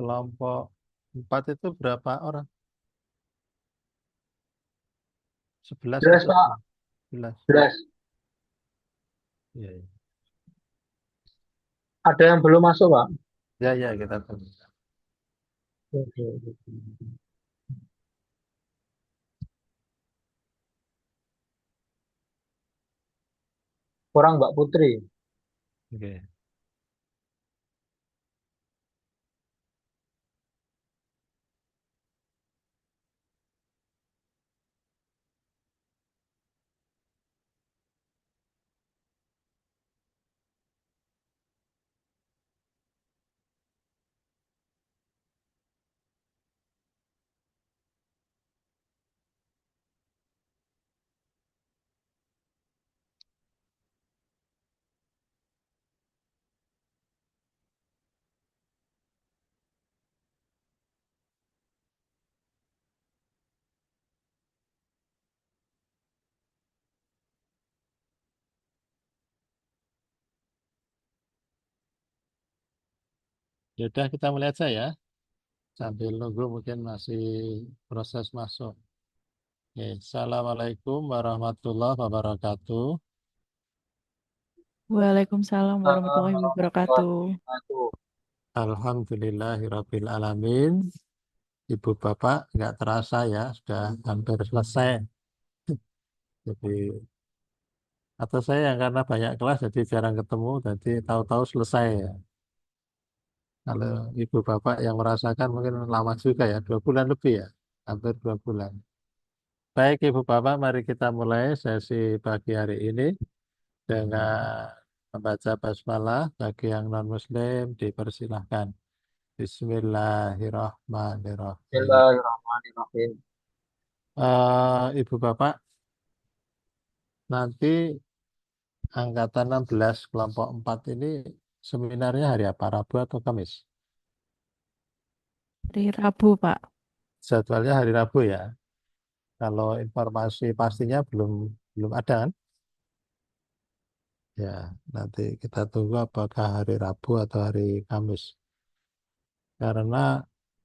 kelompok 4 itu berapa orang? 11 Belas, atau Pak. 11? Belas. Iya, iya. Ada yang belum masuk, Pak. Ya, ya, kita tunggu. Oke. Kurang Mbak Putri. Oke. Ya udah kita melihat saya sambil nunggu mungkin masih proses masuk. Oke. Assalamualaikum warahmatullahi wabarakatuh. Waalaikumsalam warahmatullahi wabarakatuh. Alhamdulillahirabbil alamin. Ibu Bapak nggak terasa ya sudah hampir selesai. Jadi atau saya yang karena banyak kelas jadi jarang ketemu, jadi tahu-tahu selesai ya. Kalau ibu bapak yang merasakan mungkin lama juga ya, 2 bulan lebih ya, hampir 2 bulan. Baik ibu bapak, mari kita mulai sesi pagi hari ini dengan membaca basmalah. Bagi yang non muslim dipersilahkan. Bismillahirrahmanirrahim. Bismillahirrahmanirrahim. Ibu bapak, nanti angkatan 16 kelompok 4 ini seminarnya hari apa? Rabu atau Kamis? Hari Rabu, Pak. Jadwalnya hari Rabu ya. Kalau informasi pastinya belum belum ada kan? Ya, nanti kita tunggu apakah hari Rabu atau hari Kamis. Karena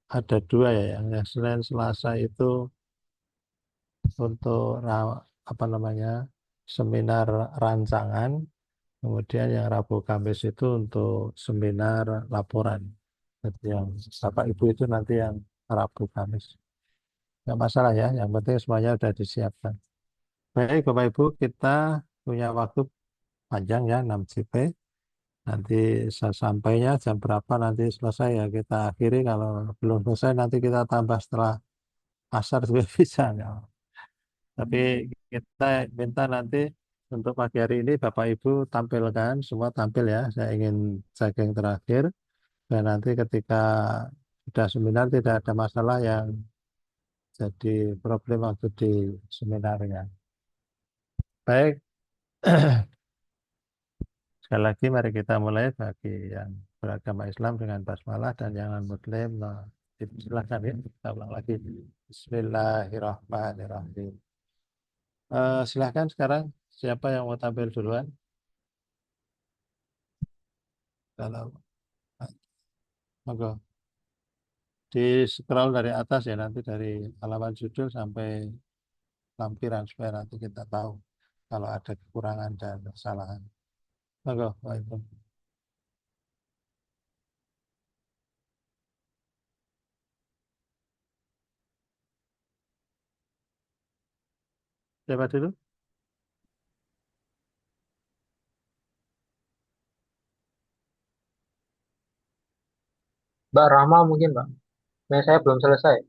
ada dua ya, yang Senin Selasa itu untuk apa namanya seminar rancangan, kemudian yang Rabu Kamis itu untuk seminar laporan. Jadi yang Bapak Ibu itu nanti yang Rabu Kamis. Nggak masalah ya, yang penting semuanya sudah disiapkan. Baik Bapak Ibu, kita punya waktu panjang ya 6 JP. Nanti sampainya jam berapa nanti selesai ya kita akhiri. Kalau belum selesai nanti kita tambah setelah asar juga bisa. Ya. Tapi kita minta nanti untuk pagi hari ini Bapak Ibu tampilkan, semua tampil ya. Saya ingin jaga yang terakhir. Dan nanti ketika sudah seminar tidak ada masalah yang jadi problem waktu di seminarnya. Baik, sekali lagi mari kita mulai bagi yang beragama Islam dengan basmalah dan yang non-muslim. Nah, silahkan ya, kita ulang lagi. Bismillahirrahmanirrahim. Silahkan sekarang siapa yang mau tampil duluan? Kalau monggo di scroll dari atas ya nanti dari halaman judul sampai lampiran supaya nanti kita tahu kalau ada kekurangan dan kesalahan. Monggo, Waalaikumsalam. Siapa dulu? Mbak Rahma mungkin, Mbak. Nah, saya belum selesai.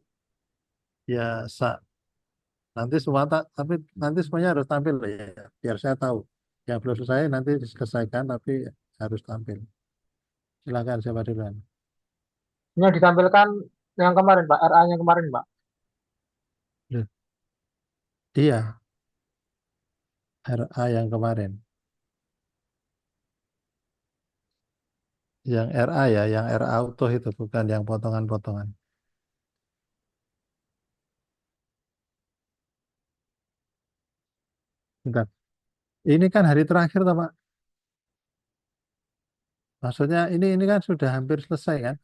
Ya, nanti semua tapi nanti semuanya harus tampil ya, biar saya tahu. Yang belum selesai nanti diselesaikan, tapi harus tampil. Silakan siapa duluan. Ini yang ditampilkan yang kemarin, Pak. RA-nya kemarin, Pak. Loh, dia RA yang kemarin. Yang RA ya, yang RA utuh itu bukan yang potongan-potongan. Bentar. Ini kan hari terakhir, toh, Pak. Maksudnya ini kan sudah hampir selesai kan?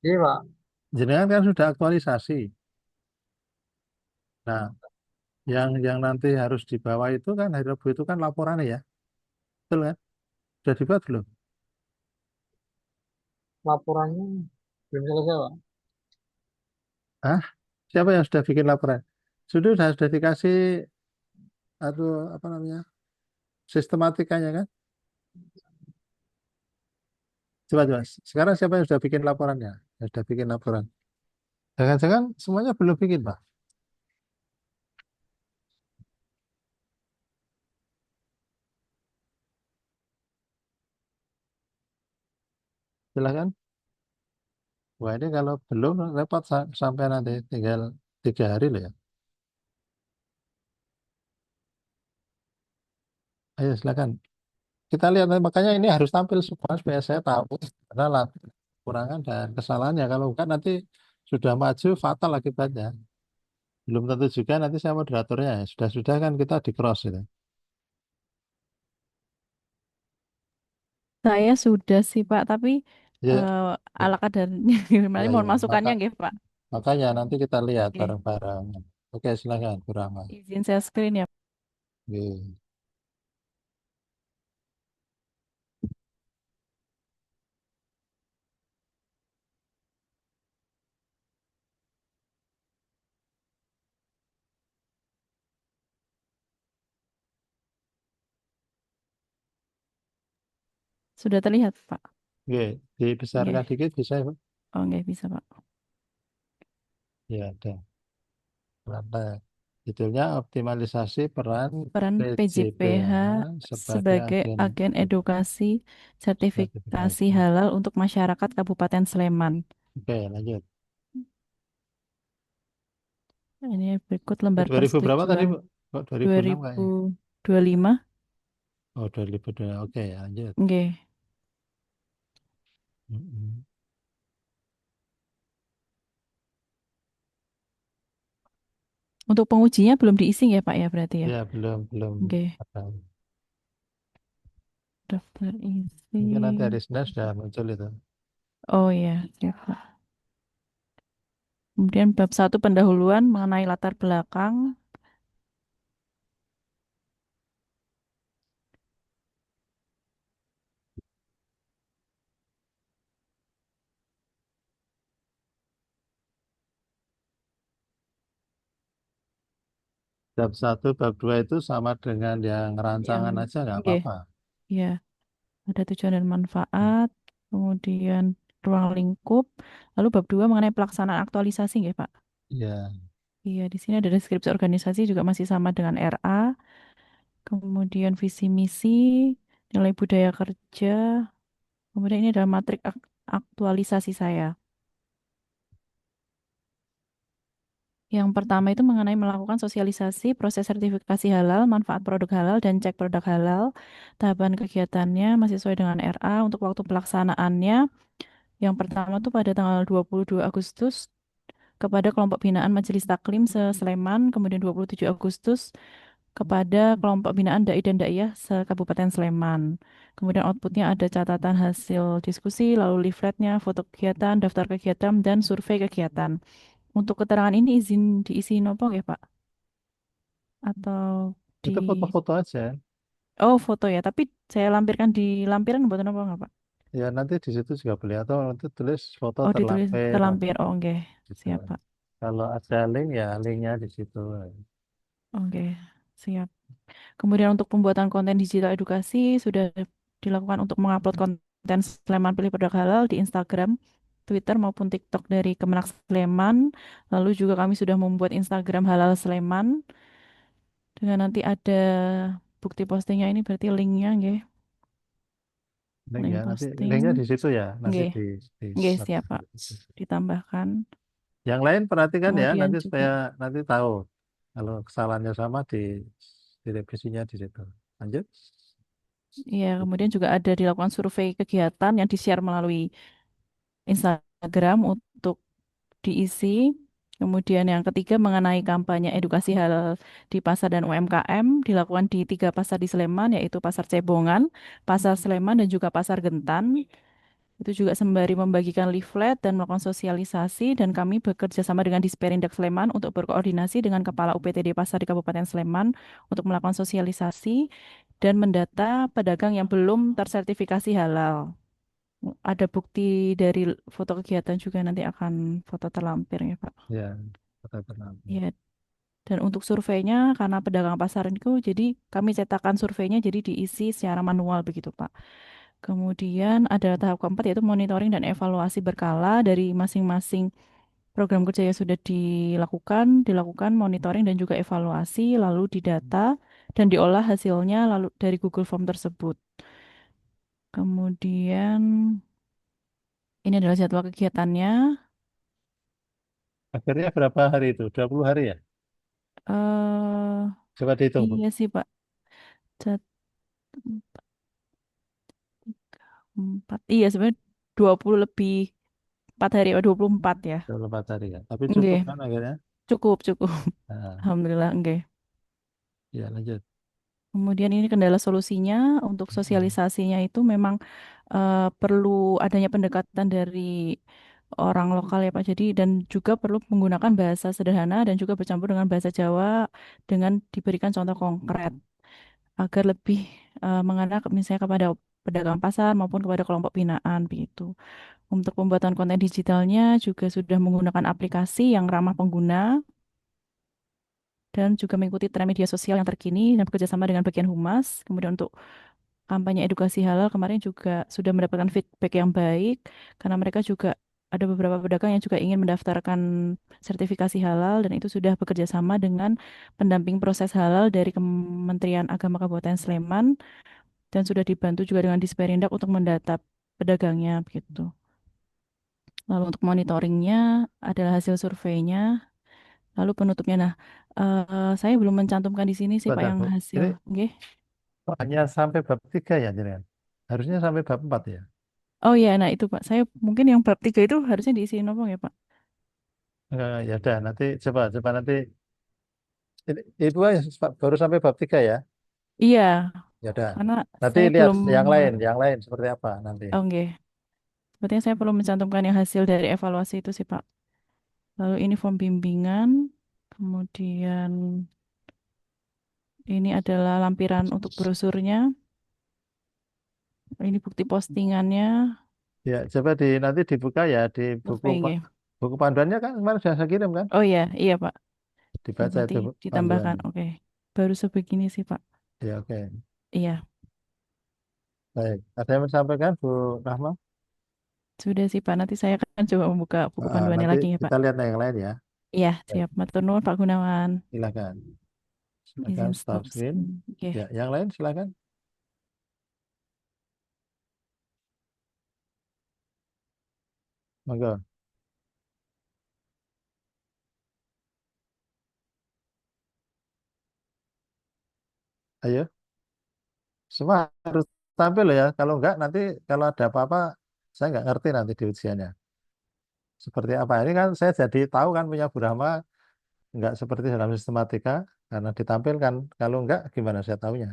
Iya, Pak. Jenengan kan sudah aktualisasi. Nah, yang nanti harus dibawa itu kan hari Rabu itu kan laporannya ya, betul kan? Sudah dibuat belum? Laporannya belum selesai, Pak. Hah? Siapa yang sudah bikin laporan? Sudah dikasih atau apa namanya sistematikanya kan? Coba. Sekarang siapa yang sudah bikin laporannya? Yang sudah bikin laporan. Jangan-jangan semuanya belum bikin, Pak. Silakan. Wah ini kalau belum repot sampai nanti tinggal 3 hari loh ya. Ayo silakan. Kita lihat makanya ini harus tampil semua supaya saya tahu mana kekurangan dan kesalahannya. Kalau bukan nanti sudah maju fatal akibatnya. Belum tentu juga nanti saya moderatornya. Ya. Sudah kan kita di cross itu. Saya sudah sih Pak, tapi Ya, eh, ya, ala kadarnya gimana? ya, Mohon ya. masukannya nggih Pak. Makanya nanti kita lihat Oke, bareng-bareng. Oke, silakan, Burama. izin saya screen ya. Oke. Sudah terlihat Pak. Oke, dibesarkan Nggih. dikit bisa, Pak? Oh nggih bisa Pak. Ya, ada. Berapa? Judulnya optimalisasi peran Peran PJPH PJPH sebagai sebagai agen agen edukasi sertifikasi sertifikasi. halal untuk masyarakat Kabupaten Sleman. Oke, lanjut. Ini berikut lembar 2000 berapa tadi, persetujuan Bu? Kok 2006 kayaknya? 2025. Oh, 2002. Oke, lanjut. Nggih. Mm-mm. Untuk pengujinya belum diisi ya Pak ya berarti ya. Ya, belum Oke. apa. Daftar isi. Mungkin nanti hari Senin sudah muncul itu. Oh ya, siap Pak. Kemudian bab satu pendahuluan mengenai latar belakang. Bab 1, bab 2 itu sama dengan yang Yang rancangan aja nggak oke, apa-apa. ya, ada tujuan dan manfaat, kemudian ruang lingkup, lalu bab 2 mengenai pelaksanaan aktualisasi nggih, Pak. Ya, Iya, di sini ada deskripsi organisasi juga masih sama dengan RA, kemudian visi misi, nilai budaya kerja, kemudian ini adalah matrik aktualisasi saya. Yang pertama itu mengenai melakukan sosialisasi proses sertifikasi halal, manfaat produk halal, dan cek produk halal. Tahapan kegiatannya masih sesuai dengan RA untuk waktu pelaksanaannya. Yang pertama tuh pada tanggal 22 Agustus kepada kelompok binaan Majelis Taklim se-Sleman, kemudian 27 Agustus kepada kelompok binaan Dai dan Daiyah se-Kabupaten Sleman. Kemudian outputnya ada catatan hasil diskusi, lalu leafletnya, foto kegiatan, daftar kegiatan, dan survei kegiatan. Untuk keterangan ini izin diisi nopo ya Pak? Atau di itu foto-foto aja. oh foto ya, tapi saya lampirkan di lampiran buat nopo nggak Pak? Ya, nanti di situ juga boleh. Atau nanti tulis foto Oh ditulis terlampir. terlampir. Oh oke, Gitu. siap Pak. Kalau ada link ya linknya di situ. Oke, siap. Kemudian untuk pembuatan konten digital edukasi sudah dilakukan untuk mengupload konten Sleman Pilih Produk Halal di Instagram, Twitter maupun TikTok dari Kemenak Sleman. Lalu juga kami sudah membuat Instagram Halal Sleman dengan nanti ada bukti postingnya ini berarti linknya nggih, Link link ya, nanti linknya posting. di situ ya. Nanti Nggih, di nggih share. siap Pak. Ditambahkan. Yang lain perhatikan ya, Kemudian nanti juga supaya nanti tahu kalau kesalahannya sama di revisinya di situ. Lanjut. ya, kemudian juga ada dilakukan survei kegiatan yang di-share melalui Instagram untuk diisi. Kemudian yang ketiga mengenai kampanye edukasi halal di pasar dan UMKM dilakukan di 3 pasar di Sleman yaitu Pasar Cebongan, Pasar Sleman dan juga Pasar Gentan. Itu juga sembari membagikan leaflet dan melakukan sosialisasi dan kami bekerja sama dengan Disperindak Sleman untuk berkoordinasi dengan Kepala UPTD Pasar di Kabupaten Sleman untuk melakukan sosialisasi dan mendata pedagang yang belum tersertifikasi halal. Ada bukti dari foto kegiatan juga nanti akan foto terlampir ya Pak. Ya, kata tenang. Ya, dan untuk surveinya karena pedagang pasar itu jadi kami cetakan surveinya jadi diisi secara manual begitu Pak. Kemudian ada tahap keempat yaitu monitoring dan evaluasi berkala dari masing-masing program kerja yang sudah dilakukan monitoring dan juga evaluasi, lalu didata dan diolah hasilnya lalu dari Google Form tersebut. Kemudian ini adalah jadwal kegiatannya. Akhirnya berapa hari itu? 20 hari ya? eh Coba dihitung, Bu. iya sih Pak. Cat- 4. Iya sebenarnya 20 lebih 4 hari atau 24 ya. 24 hari ya. Tapi cukup Enggak, kan akhirnya? cukup, cukup. Nah, Alhamdulillah, enggak. ya lanjut. Kemudian ini kendala solusinya untuk sosialisasinya itu memang perlu adanya pendekatan dari orang lokal ya Pak. Jadi dan juga perlu menggunakan bahasa sederhana dan juga bercampur dengan bahasa Jawa dengan diberikan contoh konkret agar lebih mengena misalnya kepada pedagang pasar maupun kepada kelompok binaan begitu. Untuk pembuatan konten digitalnya juga sudah menggunakan aplikasi yang ramah pengguna dan juga mengikuti tren media sosial yang terkini dan bekerjasama dengan bagian humas. Kemudian untuk kampanye edukasi halal kemarin juga sudah mendapatkan feedback yang baik karena mereka juga ada beberapa pedagang yang juga ingin mendaftarkan sertifikasi halal dan itu sudah bekerja sama dengan pendamping proses halal dari Kementerian Agama Kabupaten Sleman dan sudah dibantu juga dengan Disperindak untuk mendata pedagangnya begitu. Lalu untuk monitoringnya adalah hasil surveinya, lalu penutupnya. Nah, saya belum mencantumkan di sini sih Pak Bentar, yang Bu. hasil. Ini Oke. hanya sampai bab 3 ya, jenengan? Harusnya sampai bab 4 ya? Oh iya, nah itu Pak. Saya mungkin yang bab 3 itu harusnya diisi nopong ya Pak. Ya udah, nanti coba nanti. Ibu baru sampai bab 3 ya? Iya, Ya udah. karena Nanti saya lihat belum yang lain seperti apa nanti. oh, oke. Sepertinya saya perlu mencantumkan yang hasil dari evaluasi itu sih Pak. Lalu ini form bimbingan, kemudian ini adalah lampiran untuk brosurnya. Ini bukti postingannya. Ya, coba nanti dibuka ya di buku Survei nggih. buku panduannya kan kemarin sudah saya kirim kan? Oh iya, iya Pak. Ya, Dibaca berarti itu ditambahkan. panduannya. Oke. Baru sebegini sih Pak. Ya, oke. Iya, Baik. Ada yang mau disampaikan, Bu Rahma? sudah sih Pak. Nanti saya akan coba membuka buku panduannya Nanti lagi ya Pak. kita lihat yang lain ya. Iya, Baik, siap. Matur nuwun Pak Gunawan. silakan. Silakan Izin stop stop screen. screen. Oke. Ya, yang lain silakan. Monggo. Ayo, semua harus tampil ya. Kalau enggak nanti kalau ada apa-apa saya nggak ngerti nanti di ujiannya. Seperti apa? Ini kan saya jadi tahu kan punya Bu Rahma nggak seperti dalam sistematika karena ditampilkan. Kalau enggak gimana saya tahunya?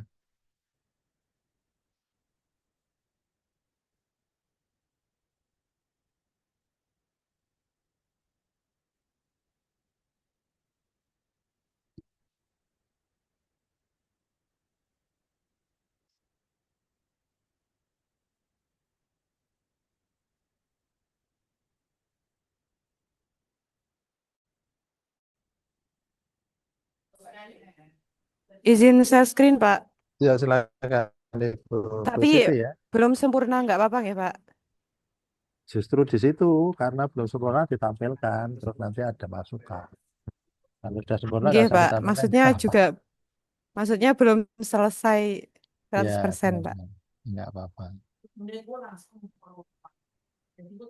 Izin share screen, Pak. Ya silakan Ibu Bu Tapi Siti ya. belum sempurna, nggak apa-apa ya, Pak? Justru di situ karena belum sempurna ditampilkan, terus nanti ada masukan. Kalau sudah sempurna Nggih, nggak usah Pak. ditampilkan. Maksudnya juga, maksudnya belum selesai Ya, 100%, Pak. silakan. Nggak apa-apa.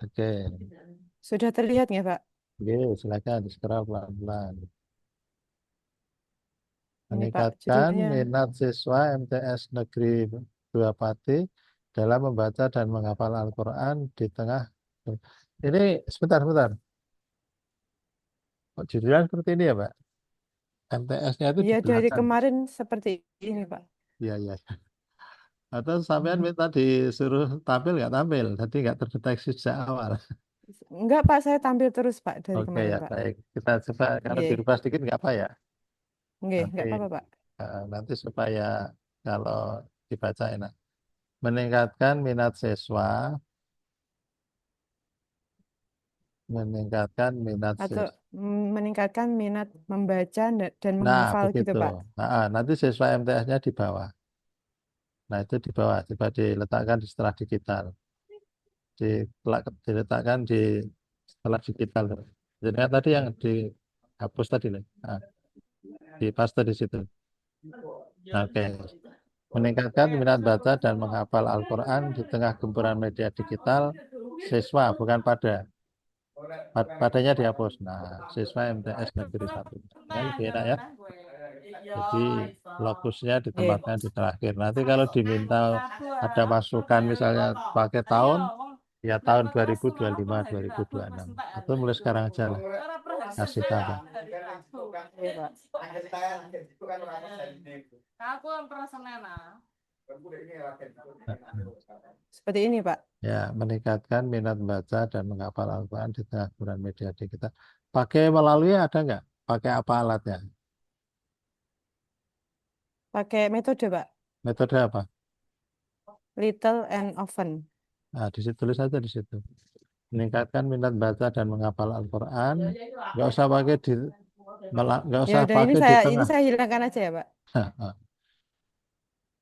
Oke, Sudah terlihat nggak, Pak? oke, silakan di scroll pelan-pelan. Ini, Pak, Meningkatkan judulnya. minat siswa MTS Negeri 2 Pati dalam membaca dan menghafal Al-Quran di tengah. Ini sebentar. Kok judulnya seperti ini ya, Pak? MTS-nya itu di Ya, dari belakang. kemarin seperti ini, Pak. Iya, iya. Atau sampean minta disuruh tampil nggak tampil, jadi nggak terdeteksi sejak awal. Enggak, Pak, saya tampil terus, Pak, dari Oke kemarin, ya Pak. baik. Kita coba kalau Nggih, dirubah sedikit nggak apa ya. nggih, Nanti enggak apa-apa, Pak. nanti supaya kalau dibaca enak. Meningkatkan minat siswa, meningkatkan minat Atau siswa. meningkatkan minat membaca dan Nah, menghafal gitu, begitu. Pak. Nanti siswa MTS-nya di bawah. Nah, itu di bawah, coba diletakkan di setelah digital. Diletakkan di setelah digital. Jadi kan tadi yang dihapus tadi, nah, di paste di situ. Oke. Meningkatkan minat baca dan menghafal Al-Quran di tengah gempuran media digital siswa, bukan pada. Padanya dihapus. Nah, siswa MTS Negeri 1. Ya, lebih enak ya. Jadi lokusnya Nggih. ditempatkan di terakhir. Nanti kalau diminta ada masukan misalnya pakai tahun, ya tahun 2025, 2026. Atau mulai sekarang aja lah. Kasih tahu. Nggih, Pak. Seperti ini, Pak. Ya, meningkatkan minat membaca dan menghafal Al-Quran di tengah gempuran media digital. Pakai melalui ada nggak? Pakai apa alatnya? Pakai metode, Pak. Metode apa? Little and often. Nah, di situ tulis aja di situ. Meningkatkan minat baca dan menghafal Al-Quran. Nggak usah pakai nggak Ya usah udah, pakai di ini tengah. saya hilangkan aja ya, Pak.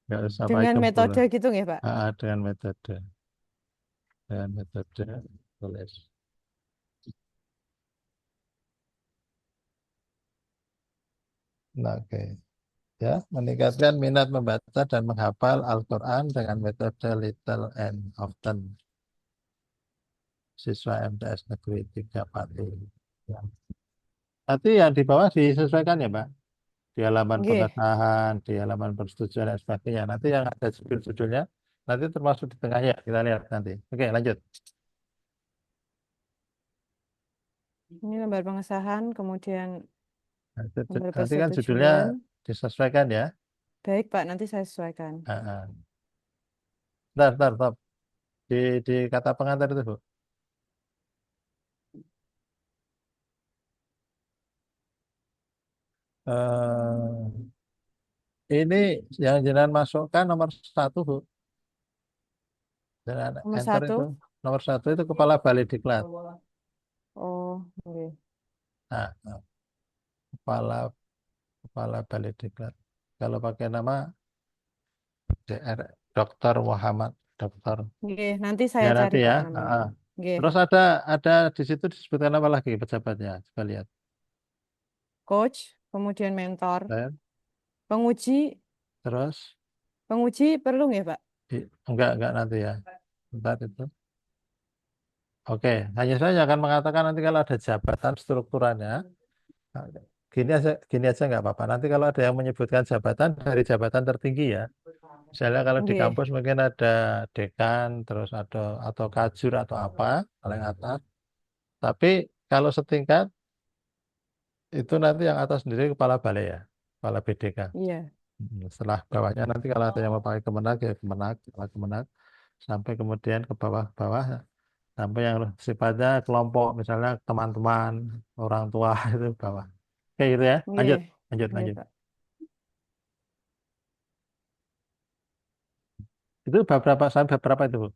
Nggak usah pakai Dengan gempuran. metode gitu nggih, Pak. Dengan metode. Dengan metode tulis. Nah, oke. Ya, meningkatkan minat membaca dan menghafal Al-Quran dengan metode little and often. Siswa MTS Negeri 3 Pati. Ya. Nanti yang di bawah disesuaikan ya, Pak. Di halaman Nggih. pengesahan, di halaman persetujuan dan sebagainya. Nanti yang ada judul-judulnya, nanti termasuk di tengah ya. Kita lihat nanti. Oke, lanjut. Ini lembar pengesahan, kemudian lembar Nanti kan judulnya persetujuan. disesuaikan ya. Baik, Pak, nanti saya sesuaikan. Bentar. Di kata pengantar itu, Bu. Ini yang jenengan masukkan nomor 1, Bu. Jenengan Nomor enter itu. 1. Nomor 1 itu Kepala Balai Diklat. Oh, nggih. Nah, Kepala Balai Diklat. Kalau pakai nama DR Dr. Muhammad Dr. Nggih, nanti Ya saya nanti cari, ya. Pak, namanya. Nggih. Terus ada di situ disebutkan apa lagi pejabatnya? Coba lihat. Coach, kemudian mentor, Dan penguji, terus perlu nggih, Pak? enggak nanti ya. Bentar itu. Oke, hanya saya akan mengatakan nanti kalau ada jabatan strukturannya, gini aja nggak apa-apa. Nanti kalau ada yang menyebutkan jabatan dari jabatan tertinggi ya. Misalnya kalau di Nggih. kampus mungkin ada dekan, terus ada atau kajur atau apa paling atas. Tapi kalau setingkat itu nanti yang atas sendiri kepala balai ya, kepala BDK. Iya. Setelah bawahnya nanti kalau ada yang mau pakai kemenag ya kemenag, kepala kemenag, sampai kemudian ke bawah sampai yang sifatnya kelompok misalnya teman-teman, orang tua itu bawah. Oke gitu ya. Nggih. Lanjut. Nggih, Pak. Itu bab berapa sampai bab berapa itu, Bu?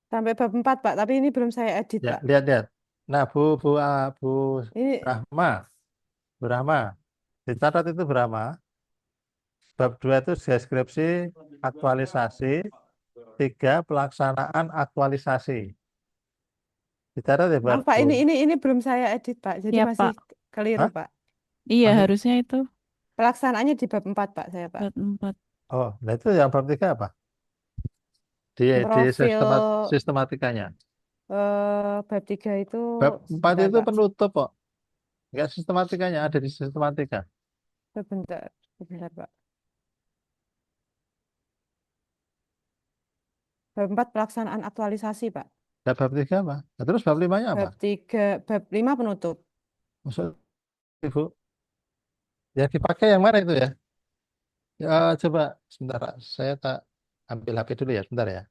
Sampai bab 4, Pak, tapi ini belum saya edit, Ya, Pak. lihat. Nah, Bu Ini Bu Rahma, dicatat itu berapa? Bab 2 itu deskripsi aktualisasi, 3 pelaksanaan aktualisasi. Dicatat ya, maaf, Pak, ini belum saya edit, Pak. Jadi Ya, masih Pak. keliru, Hah? Pak. Iya, Masih? harusnya itu Pelaksanaannya di bab 4, Pak, saya, Pak. bab 4. Oh, nah itu yang bab 3 apa? Di Profil sistematikanya. bab 3 itu Bab 4 sebentar, itu Pak. penutup kok. Enggak sistematikanya, ada di sistematika. Sebentar, Pak. Bab 4 pelaksanaan aktualisasi, Pak. Bab 3 apa? Nah, terus bab 5-nya apa? Bab 5 penutup. Maksud Ibu, yang dipakai yang mana itu ya? Ya, coba sebentar, saya tak ambil HP dulu ya, sebentar ya.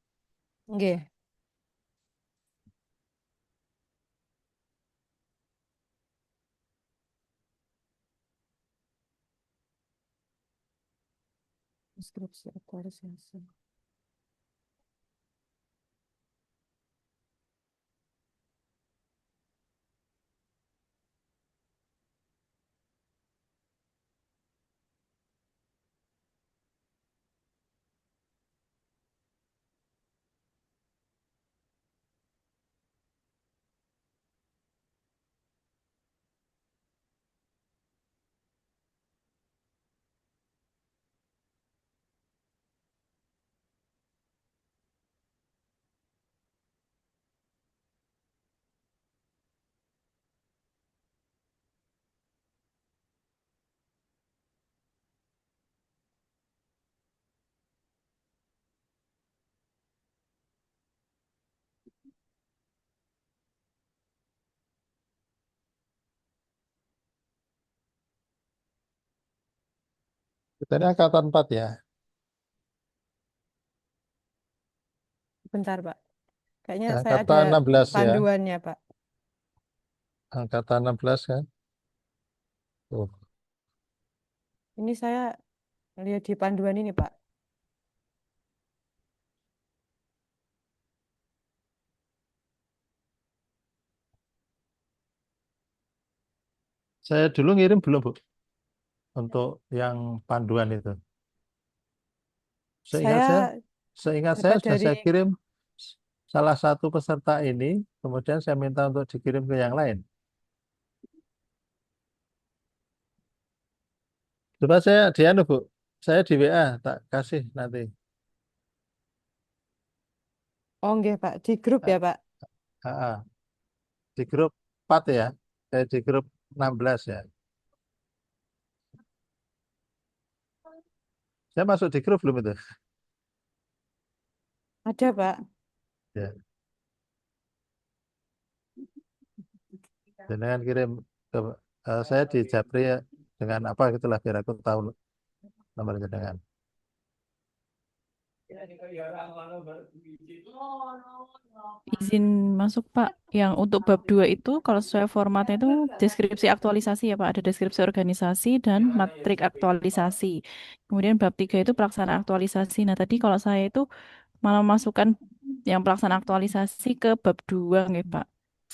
Nggih. Deskripsi aktualisasi. Kita ini angkatan 4 ya. Bentar, Pak. Kayaknya saya ada Angkatan 16 ya. panduannya, Pak. Angkatan 16 kan. Tuh. Ini saya lihat di panduan ini, Pak. Saya dulu ngirim belum, Bu? Untuk yang panduan itu. Seingat saya, Saya seingat saya dapat sudah dari saya kirim salah satu peserta ini, kemudian saya minta untuk dikirim ke yang lain. Coba saya di anu, Bu. Saya di WA tak kasih nanti. Oh, nggih, Pak. Di grup Ah, ya, Pak. ah. Di grup 4 ya. Saya di grup 16 ya. Saya masuk di grup belum itu? Ada, Pak. Ya. Jangan kirim ke saya di Japri ya, dengan apa gitulah biar aku tahu nomor jenengan. Izin masuk Pak, yang untuk bab 2 itu kalau sesuai formatnya itu deskripsi aktualisasi ya Pak, ada deskripsi organisasi dan matrik aktualisasi. Kemudian bab 3 itu pelaksanaan aktualisasi. Nah tadi kalau saya itu malah masukkan yang pelaksanaan aktualisasi ke bab 2 nih Pak.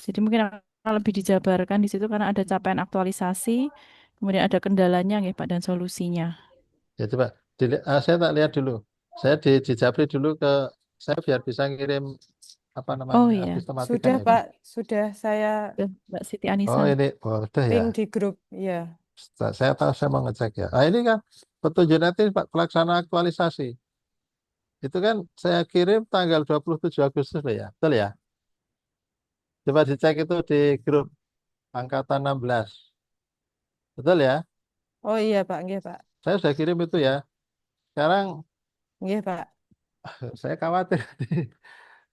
Jadi mungkin akan lebih dijabarkan di situ karena ada capaian aktualisasi, kemudian ada kendalanya nih Pak dan solusinya. Ya coba saya tak lihat dulu. Saya di Japri dulu ke saya biar bisa ngirim apa Oh namanya iya, Sudah, sistematikanya itu. Pak. Sudah saya ke Mbak Siti Oh Anissa. ini, oh udah ya. ping di grup. Iya. Saya tahu saya mau ngecek ya. Ah ini kan petunjuk nanti Pak pelaksanaan aktualisasi. Itu kan saya kirim tanggal 27 Agustus loh ya. Betul ya? Coba dicek itu di grup angkatan 16. Betul ya? Oh iya, Pak. Nggih, Pak. Saya sudah kirim itu ya. Sekarang Nggih, Pak. saya khawatir.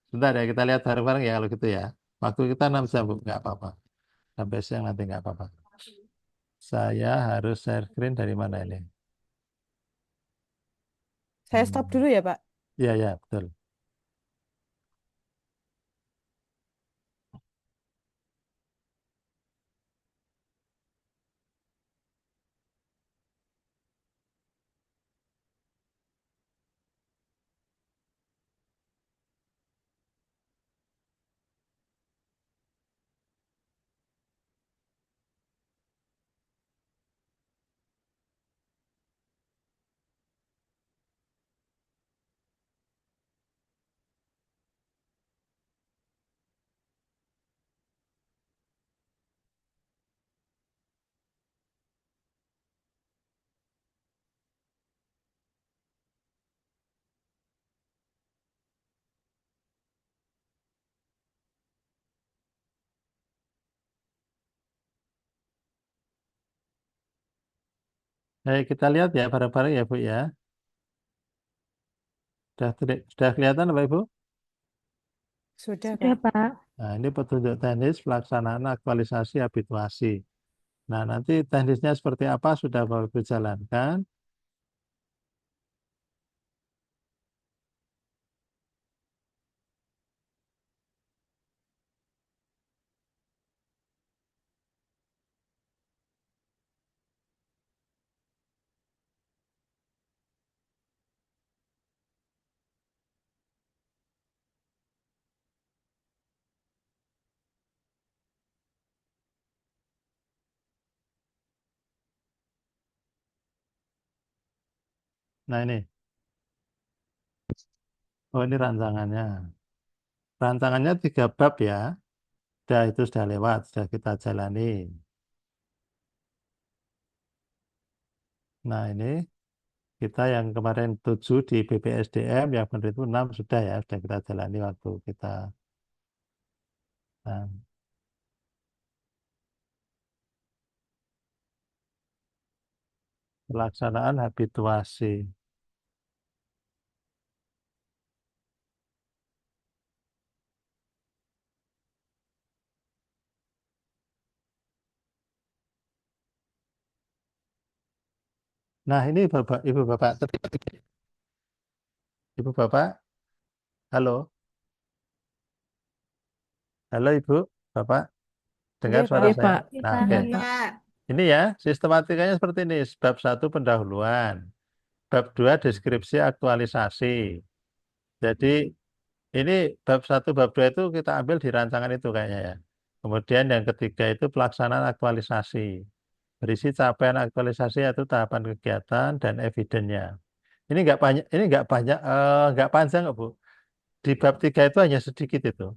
Bentar ya, kita lihat bareng-bareng ya kalau gitu ya. Waktu kita 6 jam, Bu. Nggak apa-apa. Sampai siang nanti nggak apa-apa. Saya harus share screen dari mana ini? Saya stop Hmm. dulu ya, Pak. Iya, ya, betul. Baik, kita lihat ya bareng-bareng ya, Bu ya. Sudah kelihatan, Bapak Ibu? Sudah, Sudah Pak. Pak. Nah, ini petunjuk teknis pelaksanaan aktualisasi habituasi. Nah, nanti teknisnya seperti apa sudah Bapak Ibu jalankan. Nah ini, oh ini rancangannya. Rancangannya 3 bab ya. Itu sudah lewat, sudah kita jalani. Nah ini kita yang kemarin 7 di BPSDM, yang benar itu 6 sudah ya, sudah kita jalani waktu kita. Nah, pelaksanaan habituasi. Nah ini Bapak, Ibu Bapak, Ibu Bapak, halo, halo Ibu Bapak, dengar Nggih, suara Iya, Pak. saya? Pak. Nah oke. Dengar, Pak. Ini ya, sistematikanya seperti ini. Bab 1 pendahuluan, bab 2 deskripsi aktualisasi. Jadi ini bab 2 itu kita ambil di rancangan itu kayaknya ya. Kemudian yang ketiga itu pelaksanaan aktualisasi. Berisi capaian aktualisasi yaitu tahapan kegiatan dan evidennya. Ini nggak panjang kok, Bu. Di bab 3 itu hanya sedikit itu.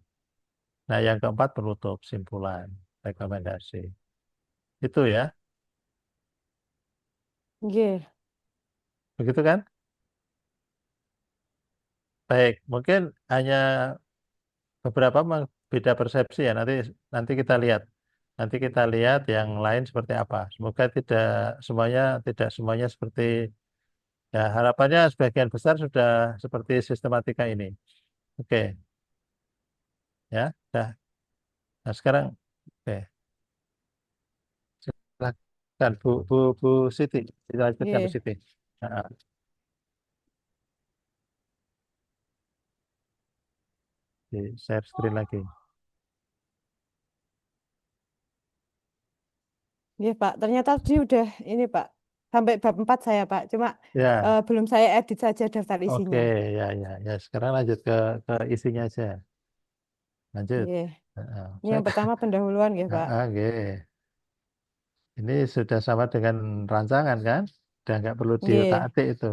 Nah, yang keempat penutup, simpulan, rekomendasi. Itu ya. Nggih. Begitu kan? Baik, mungkin hanya beberapa beda persepsi ya. Nanti nanti kita lihat. Nanti kita lihat yang lain seperti apa. Semoga tidak semuanya seperti ya, harapannya sebagian besar sudah seperti sistematika ini. Oke, ya. Dah. Nah, sekarang oke. Silakan Bu Siti. Dilanjutkan Bu Nggih. Siti. Nah, di share screen lagi. Nggih, Pak. Ternyata tadi udah ini, Pak. Sampai bab 4 saya, Pak. Cuma Ya, belum saya edit saja daftar oke, isinya. ya. Sekarang lanjut ke isinya aja. Lanjut. Nggih. Heeh. Ini yang pertama pendahuluan, nggih, Pak. Nggih. Ini sudah sama dengan rancangan kan? Udah nggak perlu Nggih. diutak-atik itu.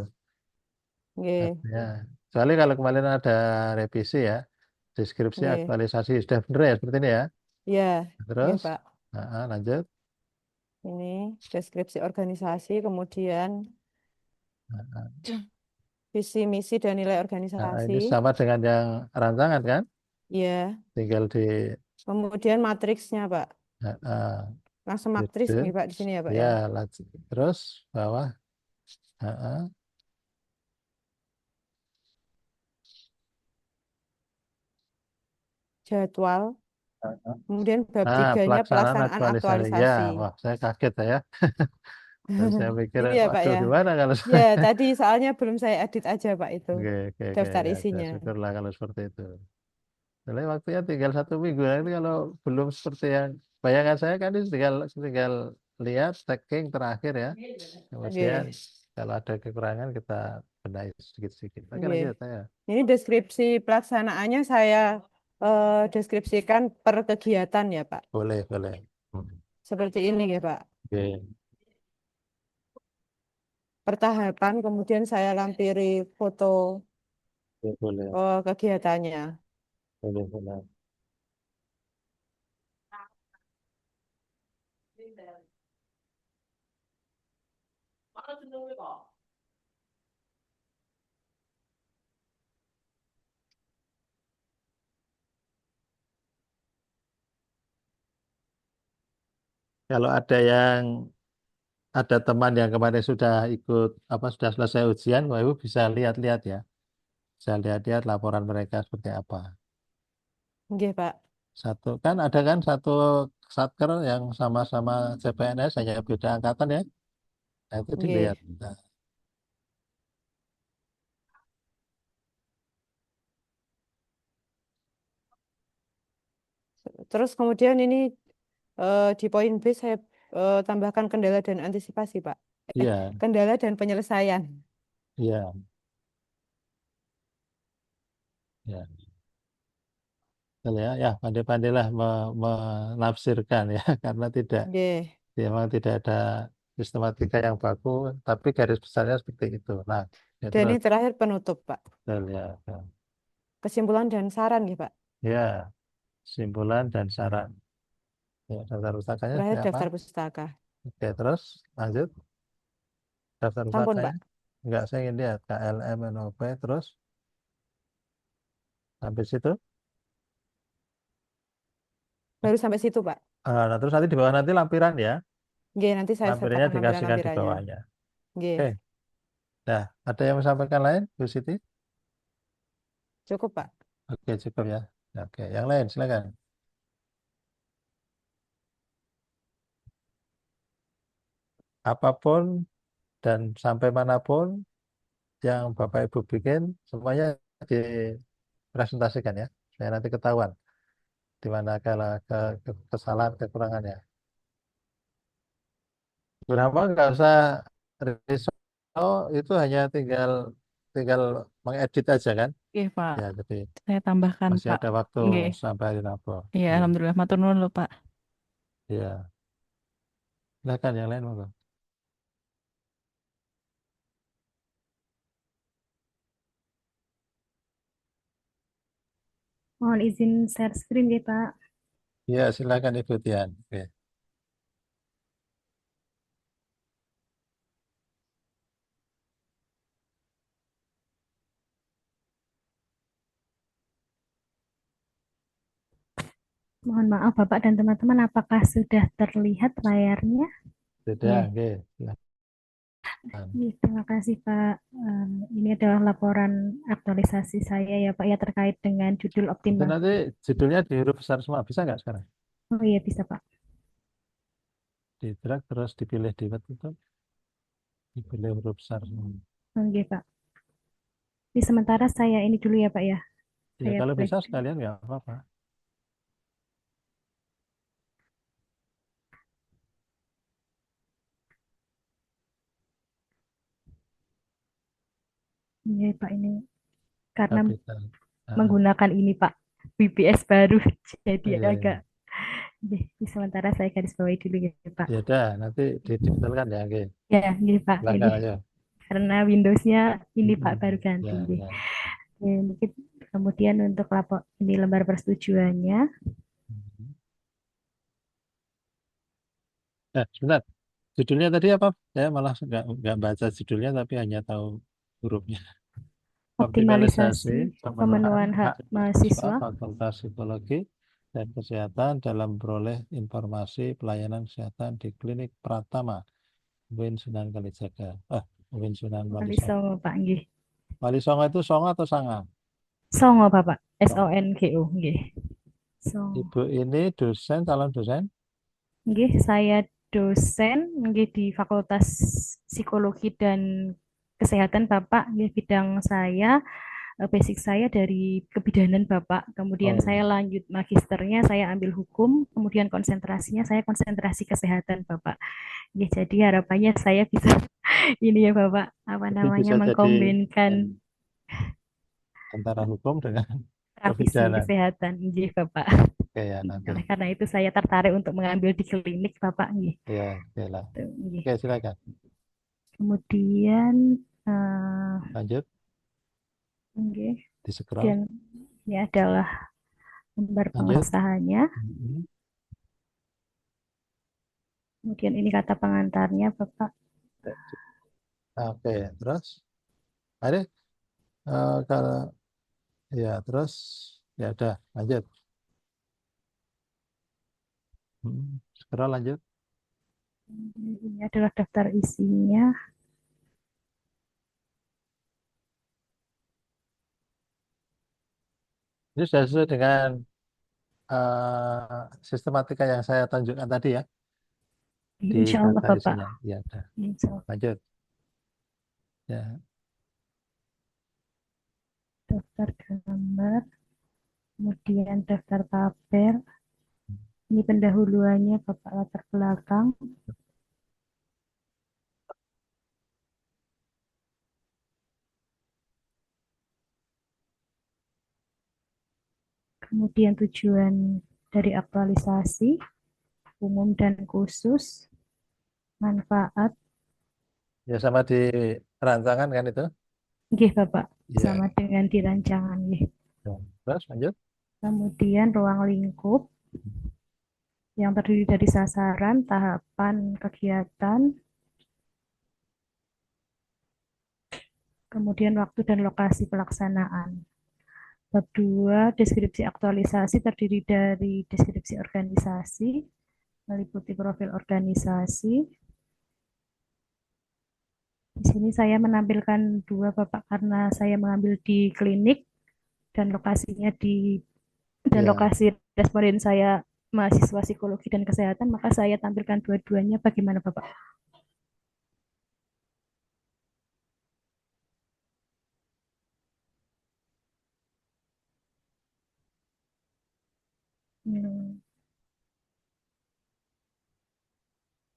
Nggih. Ya. Kecuali kalau kemarin ada revisi ya, deskripsi Nggih. aktualisasi sudah benar ya seperti ini ya. Iya. Nggih, Terus, Pak. lanjut. Ini deskripsi organisasi, kemudian visi, misi, dan nilai organisasi. Ini sama dengan yang rancangan kan? Iya. Tinggal di Kemudian matriksnya, Pak. uh, Langsung matriks nih, Pak, di sini ya, Pak ya, ya. lanjut. Terus bawah. Jadwal. Kemudian bab 3-nya Pelaksanaan pelaksanaan aktualisasi. Ya, aktualisasi. wah, saya kaget ya. Dan saya mikir, Ini ya, Pak waduh ya. gimana kalau Ya, tadi soalnya belum saya edit aja, Pak, itu. Oke, Daftar ya, isinya. syukurlah kalau seperti itu. Jadi waktunya tinggal 1 minggu. Nanti kalau belum seperti yang bayangan saya kan ini tinggal lihat tagging terakhir ya. Kemudian Oke. kalau ada kekurangan kita benahi sedikit-sedikit. Oke, Oke. lanjut saya. Ini deskripsi pelaksanaannya saya deskripsikan per kegiatan ya, Pak. Boleh. Seperti ini ya, Pak. Oke, Pertahapan, kemudian saya lampiri foto boleh. kegiatannya. Boleh. Kalau ada teman yang kemarin sudah ikut sudah selesai ujian, Wah, Ibu bisa lihat-lihat ya. Bisa lihat-lihat laporan mereka seperti apa. Oke, Pak. Ada kan satu satker yang sama-sama CPNS hanya beda angkatan ya. Nah, itu Oke. dilihat. Nah, Terus kemudian ini di poin B saya tambahkan kendala dan antisipasi, Pak. iya, Kendala dan penyelesaian. iya, ya. Betul ya, ya pandai-pandailah menafsirkan ya, karena Oke. memang tidak ada sistematika yang baku, tapi garis besarnya seperti itu. Nah, Ya, Dan ini terus. terakhir penutup, Pak. Betul, ya. Ya. Kesimpulan dan saran ya, Pak. Ya, kesimpulan dan saran. Ya, daftar pustakanya Terakhir seperti apa? daftar pustaka. Oke, terus lanjut. Daftar Sampun, pustakanya. Pak. Enggak, saya ingin lihat KLM, NOP, terus sampai situ. Baru sampai situ, Pak. Nah, terus nanti di bawah nanti lampiran ya. Oke, nanti saya Lampirannya sertakan dikasihkan di lampiran-lampirannya. bawahnya. Oke, Oke. Nah, ada yang mau sampaikan lain, Bu Siti? cukup, Pak. Oke, cukup ya. Oke, yang lain silakan. Apapun dan sampai manapun yang Bapak Ibu bikin, semuanya dipresentasikan ya. Saya nanti ketahuan di mana kalau kesalahan, kekurangannya. Berapa nggak usah risau, itu hanya tinggal tinggal mengedit aja kan? Oke, Pak. Ya, jadi Saya tambahkan, masih Pak. ada waktu Oke. sampai hari Rabu. Iya, Ya, alhamdulillah. Matur nuwun lho, Pak. ya. Silakan yang lain monggo. Mohon izin share screen ya Pak. Ya, silakan Ibu Tian. Oke. Mohon maaf Bapak dan teman-teman, apakah sudah terlihat layarnya? Sudah, Ya. oke. Silakan. Ya, terima kasih Pak. Ini adalah laporan aktualisasi saya ya Pak ya terkait dengan judul Itu optimal. nanti judulnya di huruf besar semua, bisa nggak sekarang? Oh iya bisa Pak. Di drag terus dipilih di Word itu, dipilih huruf besar semua. Oke Pak. Di sementara saya ini dulu ya Pak ya. Ya, Saya kalau bisa break. sekalian nggak apa-apa. Iya Pak ini karena Nggak bisa. menggunakan ini Pak BPS baru jadi Iya, iya. agak. Di sementara saya garis bawahi dulu ya Pak. Ya udah, nanti didetailkan ya, oke. Ya, ini Pak. Ini Silakan aja. karena Windows-nya ini Pak baru Ya, ganti. ya. Ya, mungkin kemudian untuk lapor ini lembar persetujuannya. Sebentar. Judulnya tadi apa? Saya malah nggak baca judulnya, tapi hanya tahu hurufnya. Optimalisasi pemenuhan hak mahasiswa. Fakultas Psikologi dan Kesehatan dalam memperoleh informasi pelayanan kesehatan di Klinik Pratama, UIN Sunan Kalijaga. UIN Sunan Wali Wali Songo. Songo Pak nggih. Wali Songo itu Songo atau Sanga? Songo Bapak. SONGO nggih. Songo. Ibu ini dosen, calon dosen? Nggih, saya dosen nggih di Fakultas Psikologi dan Kesehatan Bapak nggih bidang saya basic saya dari kebidanan Bapak, kemudian Oh, saya lanjut magisternya, saya ambil hukum, kemudian konsentrasinya saya konsentrasi kesehatan Bapak. Ya, jadi harapannya saya bisa ini ya Bapak, apa jadi namanya bisa jadi mengkombinkan antara hukum dengan praktisi kebidanan. kesehatan, iya Bapak. Oke ya, nanti. Oleh karena itu saya tertarik untuk mengambil di klinik Bapak, iya. Ya, oke lah. Tuh, iya. Oke, silakan. Kemudian Lanjut, nggih, di scroll. dan ini adalah lembar Lanjut. pengesahannya. Mhm. Kemudian ini kata pengantarnya Bapak. Oke, terus ada kalau ya terus ya udah lanjut. Scroll lanjut. Ini adalah daftar isinya. Ini sudah sesuai dengan sistematika yang saya tunjukkan tadi ya di Insya Allah data Bapak. isinya. Ya udah. Insya Allah. Lanjut. Ya. Daftar gambar, kemudian daftar tabel. Ini pendahuluannya Bapak latar belakang. Kemudian tujuan dari aktualisasi, umum dan khusus, manfaat. Ya sama di rancangan kan itu. Nggih, Bapak. Ya. Sama dengan di rancangan, nggih. Ya. Terus lanjut. Kemudian ruang lingkup yang terdiri dari sasaran, tahapan, kegiatan, kemudian waktu dan lokasi pelaksanaan. Bab 2, deskripsi aktualisasi terdiri dari deskripsi organisasi, meliputi profil organisasi. Di sini saya menampilkan dua, Bapak, karena saya mengambil di klinik dan lokasinya dan Ya. lokasi responden saya mahasiswa psikologi dan kesehatan, maka saya tampilkan dua-duanya. Bagaimana, Bapak? Hmm.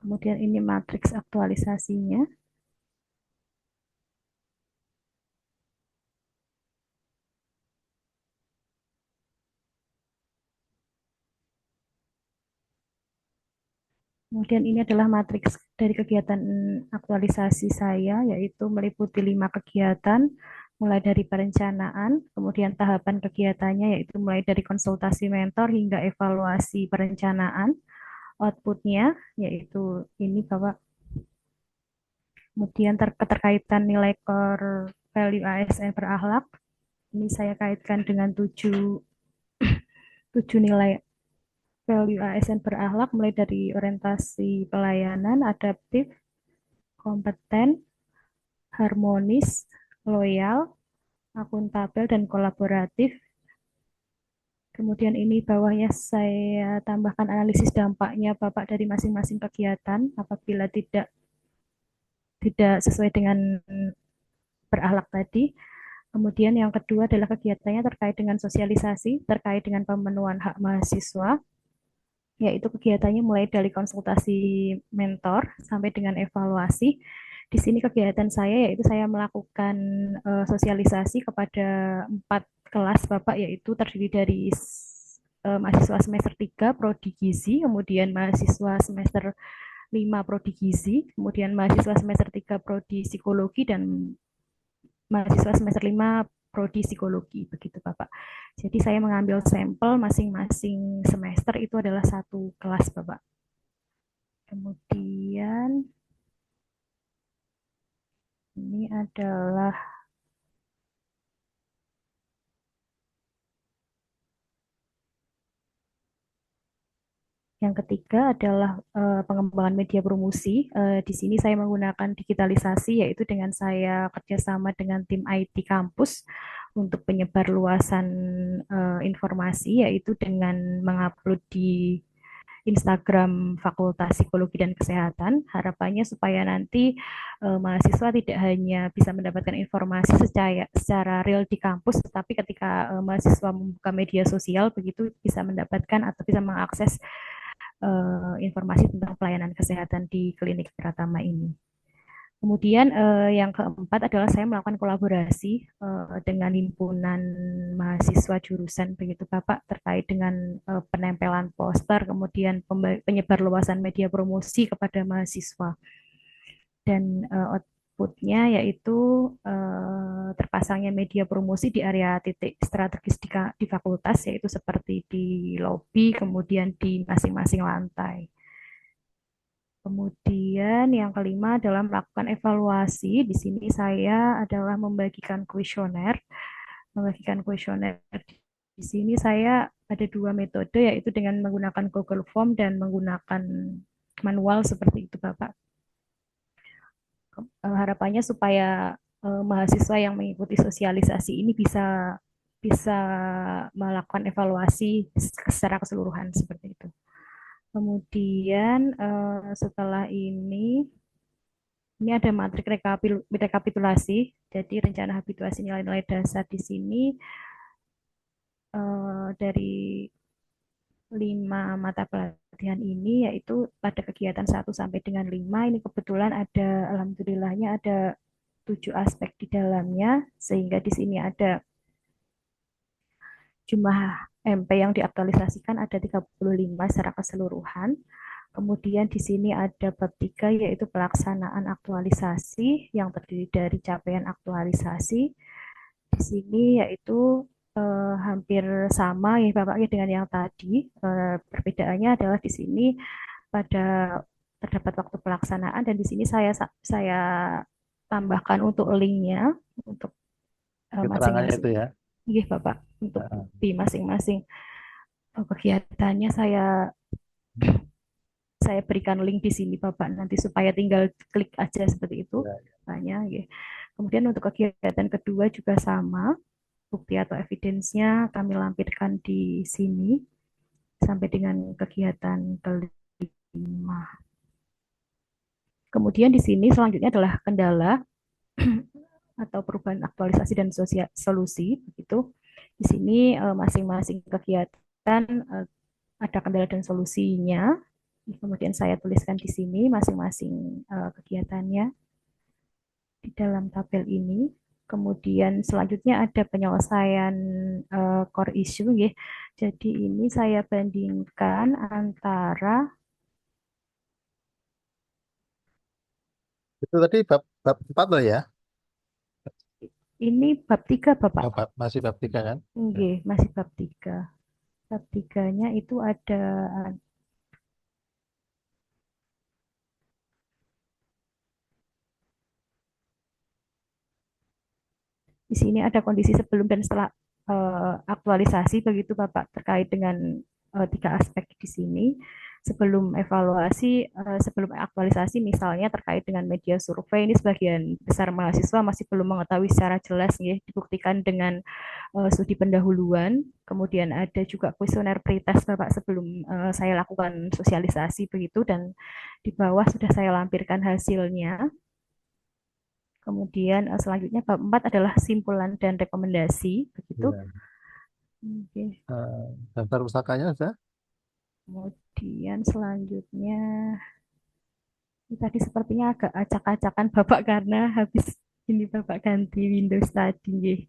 Kemudian ini matriks aktualisasinya. Kemudian ini adalah matriks dari kegiatan aktualisasi saya, yaitu meliputi 5 kegiatan, mulai dari perencanaan, kemudian tahapan kegiatannya, yaitu mulai dari konsultasi mentor hingga evaluasi perencanaan, outputnya, yaitu ini Bapak. Kemudian keterkaitan nilai core value ASN berakhlak, ini saya kaitkan dengan 7 nilai value ASN berakhlak, mulai dari orientasi pelayanan, adaptif, kompeten, harmonis, loyal, akuntabel, dan kolaboratif. Kemudian ini bawahnya saya tambahkan analisis dampaknya Bapak dari masing-masing kegiatan apabila tidak sesuai dengan berakhlak tadi. Kemudian yang kedua adalah kegiatannya terkait dengan sosialisasi, terkait dengan pemenuhan hak mahasiswa, yaitu kegiatannya mulai dari konsultasi mentor sampai dengan evaluasi. Di sini kegiatan saya yaitu saya melakukan sosialisasi kepada 4 kelas Bapak, yaitu terdiri dari mahasiswa semester 3 Prodi Gizi, kemudian mahasiswa semester 5 Prodi Gizi, kemudian mahasiswa semester 3 Prodi Psikologi, dan mahasiswa semester 5 Prodi Psikologi, begitu Bapak. Jadi saya mengambil sampel masing-masing semester itu adalah 1 kelas Bapak. Kemudian ini adalah yang ketiga adalah pengembangan media promosi. Di sini saya menggunakan digitalisasi, yaitu dengan saya kerjasama dengan tim IT kampus untuk penyebar luasan informasi, yaitu dengan mengupload di Instagram Fakultas Psikologi dan Kesehatan. Harapannya supaya nanti mahasiswa tidak hanya bisa mendapatkan informasi secara real di kampus, tetapi ketika mahasiswa membuka media sosial begitu bisa mendapatkan atau bisa mengakses informasi tentang pelayanan kesehatan di klinik Pratama ini. Kemudian yang keempat adalah saya melakukan kolaborasi dengan himpunan mahasiswa jurusan begitu Bapak, terkait dengan penempelan poster, kemudian penyebar luasan media promosi kepada mahasiswa. Dan outputnya yaitu terpasangnya media promosi di area titik strategis di fakultas, yaitu seperti di lobi, kemudian di masing-masing lantai. Kemudian yang kelima adalah melakukan evaluasi. Di sini saya adalah membagikan kuesioner. Di sini saya ada 2 metode, yaitu dengan menggunakan Google Form dan menggunakan manual seperti itu Bapak. Harapannya supaya mahasiswa yang mengikuti sosialisasi ini bisa melakukan evaluasi secara keseluruhan seperti itu. Kemudian setelah ini ada matrik rekapitulasi. Jadi rencana habituasi nilai-nilai dasar di sini dari 5 mata pelatihan ini, yaitu pada kegiatan 1 sampai dengan 5 ini kebetulan ada, alhamdulillahnya ada 7 aspek di dalamnya, sehingga di sini ada jumlah MP yang diaktualisasikan ada 35 secara keseluruhan. Kemudian di sini ada bab 3 yaitu pelaksanaan aktualisasi yang terdiri dari capaian aktualisasi. Di sini yaitu hampir sama ya Bapak ya dengan yang tadi. Perbedaannya adalah di sini pada terdapat waktu pelaksanaan dan di sini saya tambahkan untuk linknya untuk Keterangannya itu masing-masing. ya. Iya Bapak, untuk Nah, di masing-masing kegiatannya saya berikan link di sini Bapak nanti supaya tinggal klik aja seperti itu ya. tanya ya. Kemudian untuk kegiatan kedua juga sama, bukti atau evidence-nya kami lampirkan di sini sampai dengan kegiatan kelima. Kemudian di sini selanjutnya adalah kendala atau perubahan aktualisasi dan solusi begitu. Di sini masing-masing kegiatan ada kendala dan solusinya. Kemudian saya tuliskan di sini masing-masing kegiatannya di dalam tabel ini. Kemudian selanjutnya ada penyelesaian core issue ya. Jadi ini saya bandingkan antara Itu tadi bab 4 loh ya. ini bab 3 Bapak. Masih bab 3 kan? Nggih, masih bab 3. Bab 3-nya itu ada di sini ada kondisi sebelum dan setelah aktualisasi begitu Bapak terkait dengan 3 aspek di sini. Sebelum evaluasi, sebelum aktualisasi misalnya terkait dengan media survei ini sebagian besar mahasiswa masih belum mengetahui secara jelas ya, dibuktikan dengan studi pendahuluan. Kemudian ada juga kuesioner pretest Bapak sebelum saya lakukan sosialisasi begitu dan di bawah sudah saya lampirkan hasilnya. Kemudian selanjutnya bab 4 adalah simpulan dan rekomendasi begitu. Ya. Oke. Daftar pustakanya sudah? Kemudian selanjutnya ini tadi sepertinya agak acak-acakan Bapak karena habis ini Bapak ganti Windows tadi. Nggih.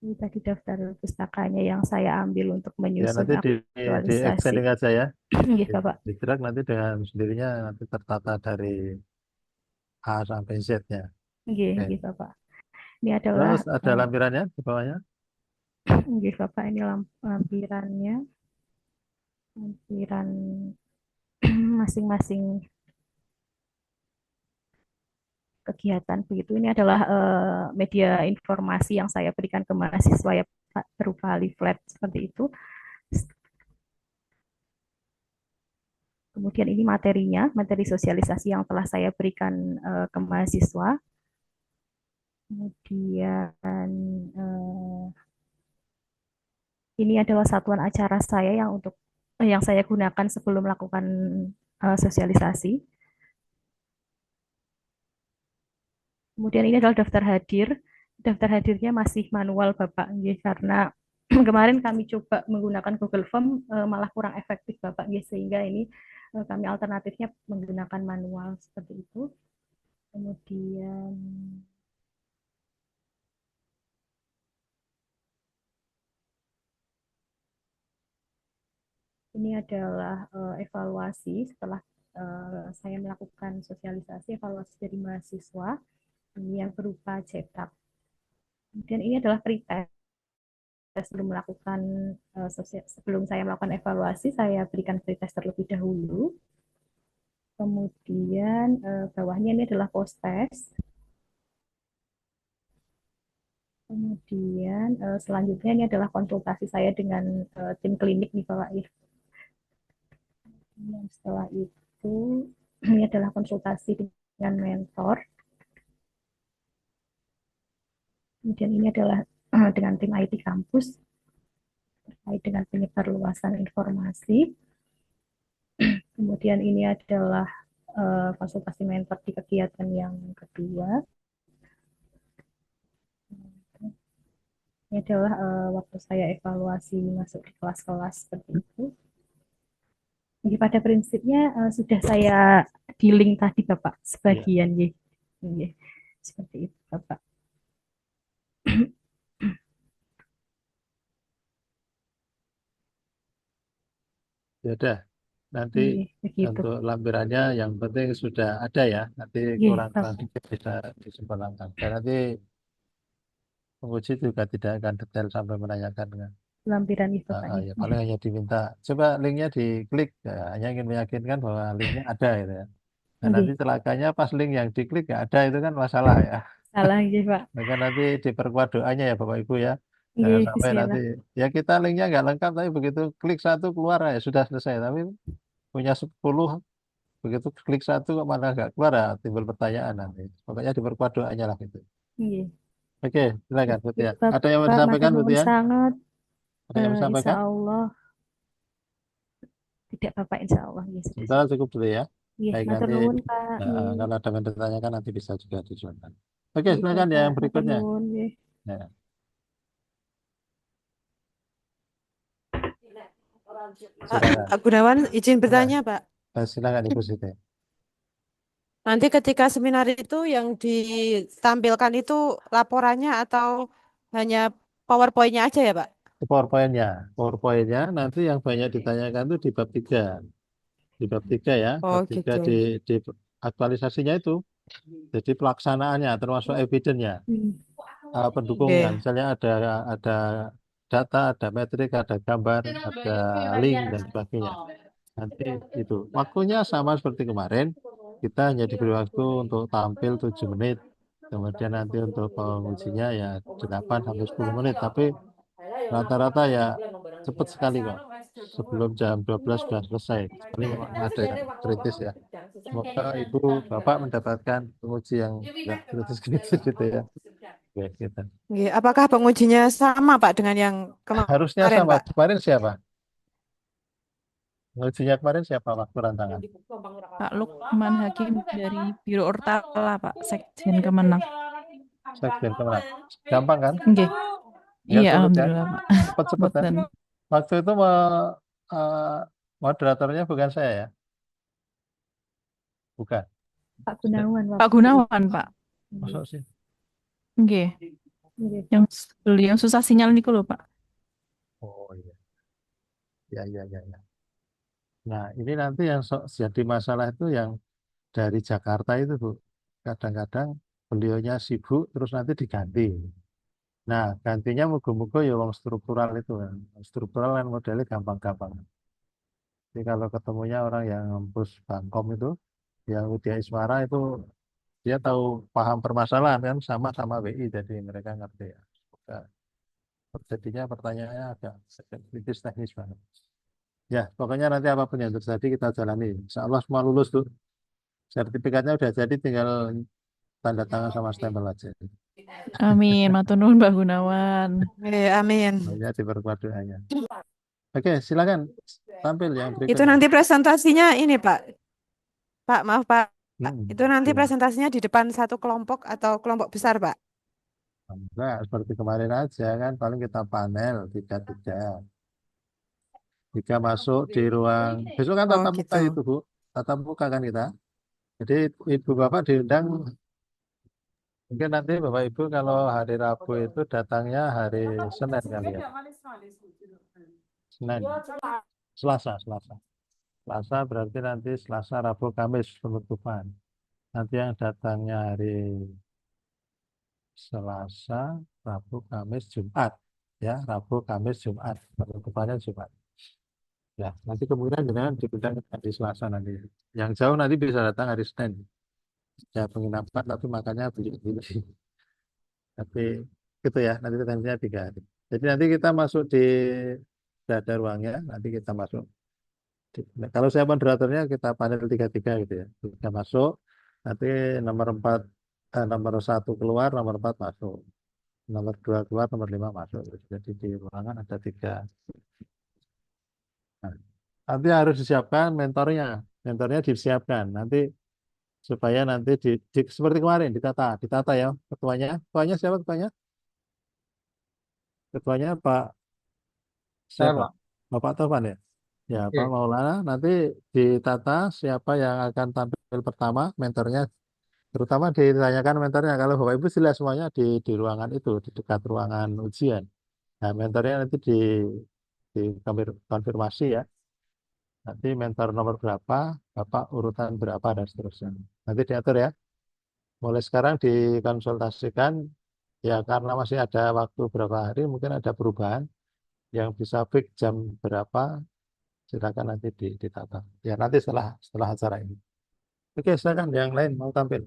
Ini tadi daftar pustakanya yang saya ambil untuk Ya menyusun nanti di aktualisasi. extending aja ya. Nggih, Bapak. Di drag nanti dengan sendirinya nanti tertata dari A sampai Z-nya. Nggih, Oke. nggih, Bapak. Ini adalah Terus ada lampirannya di bawahnya. nggih, Bapak, ini lampirannya. Lampiran masing-masing kegiatan begitu. Ini adalah media informasi yang saya berikan ke mahasiswa ya Pak, berupa leaflet seperti itu. Kemudian ini materinya, materi sosialisasi yang telah saya berikan ke mahasiswa. Kemudian ini adalah satuan acara saya yang saya gunakan sebelum melakukan sosialisasi. Kemudian ini adalah daftar hadir. Daftar hadirnya masih manual Bapak, karena kemarin kami coba menggunakan Google Form malah kurang efektif Bapak, sehingga ini kami alternatifnya menggunakan manual seperti itu. Kemudian ini adalah evaluasi setelah saya melakukan sosialisasi evaluasi dari mahasiswa ini yang berupa cetak. Kemudian ini adalah pretest. Sebelum saya melakukan evaluasi, saya berikan pretest terlebih dahulu. Kemudian bawahnya ini adalah post test. Kemudian selanjutnya ini adalah konsultasi saya dengan tim klinik di Bapak. Setelah itu ini adalah konsultasi dengan mentor. Kemudian ini adalah dengan tim IT kampus terkait dengan penyebarluasan informasi. Kemudian ini adalah konsultasi mentor di kegiatan yang kedua. Ini adalah waktu saya evaluasi masuk di kelas-kelas seperti itu. Jadi pada prinsipnya sudah saya di link tadi Bapak sebagian ya. Seperti itu Bapak. Ya udah. nanti Nggih, begitu. untuk lampirannya yang penting sudah ada ya. Nanti Nggih, kurang-kurang Bapak. dikit bisa disempurnakan. Dan nanti penguji juga tidak akan detail sampai menanyakan kan. Lampiran nih Bapak Ya nih. paling hanya diminta coba linknya diklik ya, hanya ingin meyakinkan bahwa linknya ada gitu ya. Nah nanti Nggih, celakanya pas link yang diklik nggak ada itu kan masalah ya. salah nggih Pak. Maka nanti diperkuat doanya ya Bapak Ibu ya. Jangan Nggih, sampai nanti bismillah. ya kita linknya nggak lengkap tapi begitu klik satu keluar ya sudah selesai. Tapi punya 10 begitu klik satu kok malah nggak keluar ya timbul pertanyaan nanti. Pokoknya diperkuat doanya lah gitu. Nggih. Oke silakan Putih Nggih, ya. Ada yang mau Bapak matur disampaikan Putih nuwun ya? sangat. Ada yang mau Insya disampaikan? Allah tidak Bapak, insya Allah. Nggih, sudah. Sementara cukup dulu ya. Nggih, Baik matur nanti nuwun Pak. Nggih. kalau ada yang ditanyakan nanti bisa juga dijualkan. Oke Nggih, silakan ya Bapak. yang Matur berikutnya. nuwun. Nggih. Ya. Silakan. Pak Gunawan izin Ya, bertanya, Pak. silakan Ibu Siti. Nanti ketika seminar itu yang ditampilkan itu laporannya atau hanya PowerPoint-nya aja ya, Pak? PowerPoint-nya. PowerPoint-nya nanti yang banyak ditanyakan itu di bab 3. Di bab 3 ya. Oh, Bab 3 gitu. di aktualisasinya itu. Jadi pelaksanaannya termasuk evidence-nya. Pendukungnya. Oke. Misalnya ada data, ada metrik, ada gambar, ada link dan sebagainya. Nanti itu. Waktunya sama seperti kemarin. Kita hanya diberi waktu untuk tampil 7 menit. Kemudian nanti untuk pengujinya ya 8 sampai 10 menit. Tapi rata-rata ya cepat sekali kok. Sebelum jam 12 sudah selesai. Paling memang ada yang kritis ya. Semoga Ibu Bapak mendapatkan penguji yang nggak kritis-kritis gitu ya. Oke, gitu. Nggih, apakah pengujinya sama, Pak, dengan yang Harusnya kemarin, sama. Pak? Kemarin siapa? Pengujinya kemarin siapa waktu rantangan? Pak Lukman Hakim dari Biro Ortala, Pak, Sekjen Kemenang. Sekjen Kemenang. Gampang kan? Nggih. Nggak Iya, sulit ya? alhamdulillah, Pak. Cepet-cepet kan? Boten. Waktu itu eh, moderatornya bukan saya ya? Bukan. Pak Gunawan, Pak Bapak. Gunawan, Pak. Masuk sih. Nggih. Nggih. Yang susah sinyal niku lho, Pak. Oh iya. Ya. Nah, ini nanti yang jadi masalah itu yang dari Jakarta itu, Bu. Kadang-kadang beliaunya sibuk, terus nanti diganti. Nah, gantinya muga-muga ya wong struktural itu kan. Struktural kan modelnya gampang-gampang. Jadi kalau ketemunya orang yang ngempus Bangkom itu, yang Widya Iswara itu dia tahu paham permasalahan kan sama-sama WI, jadi mereka ngerti ya. Semoga terjadinya pertanyaannya agak kritis teknis banget. Ya, pokoknya nanti apapun yang terjadi kita jalani. Insya Allah semua lulus tuh. Sertifikatnya udah jadi, tinggal tanda tangan sama stempel aja. Amin, matur nuwun Mbak Gunawan. Amin. Hanya diperkuat doanya. Oke, silakan tampil yang Itu berikutnya. nanti presentasinya ini, Pak. Pak, maaf, Pak. Itu nanti Iya. presentasinya di depan satu kelompok atau kelompok besar, Pak? Enggak, seperti kemarin aja kan, paling kita panel 3-3. Jika masuk di ruang, besok kan Oh, tatap muka gitu. itu Bu, tatap muka kan kita. Jadi Ibu Bapak diundang, mungkin nanti Bapak Ibu kalau hari Rabu itu datangnya hari Senin kali ya. Senin, Selasa berarti nanti Selasa, Rabu, Kamis penutupan. Nanti yang datangnya hari Selasa, Rabu, Kamis, Jumat. Ya, Rabu, Kamis, Jumat. Penutupannya Jumat. Ya, nanti kemudian jangan diundang di Selasa nanti. Yang jauh nanti bisa datang hari Senin. Ya, penginapan tapi makannya beli. Tapi gitu ya, nanti tentunya 3 hari. Jadi nanti kita masuk di sudah ada ruangnya, nanti kita masuk. Kalau saya moderatornya kita panel 3-3 gitu ya. Kita masuk, nanti nomor 4, nomor 1 keluar, nomor 4 masuk. Nomor 2 keluar, nomor 5 masuk. Jadi di ruangan ada 3. Nah, nanti harus disiapkan mentornya. Mentornya disiapkan. Nanti supaya nanti seperti kemarin ditata ya ketuanya. Ketuanya siapa ketuanya? Ketuanya Pak Saya, siapa? Pak. Bapak Tovan ya. Ya Pak Oke. Maulana nanti ditata siapa yang akan tampil pertama, mentornya. Terutama ditanyakan mentornya. Kalau Bapak Ibu jelas semuanya di ruangan itu, di dekat ruangan ujian. Nah mentornya nanti di konfirmasi ya. Nanti mentor nomor berapa, Bapak urutan berapa, dan seterusnya. Nanti diatur ya. Mulai sekarang dikonsultasikan, ya karena masih ada waktu berapa hari, mungkin ada perubahan. Yang bisa fix jam berapa, silakan nanti ditata. Ya nanti setelah acara ini. Oke, silakan yang lain mau tampil.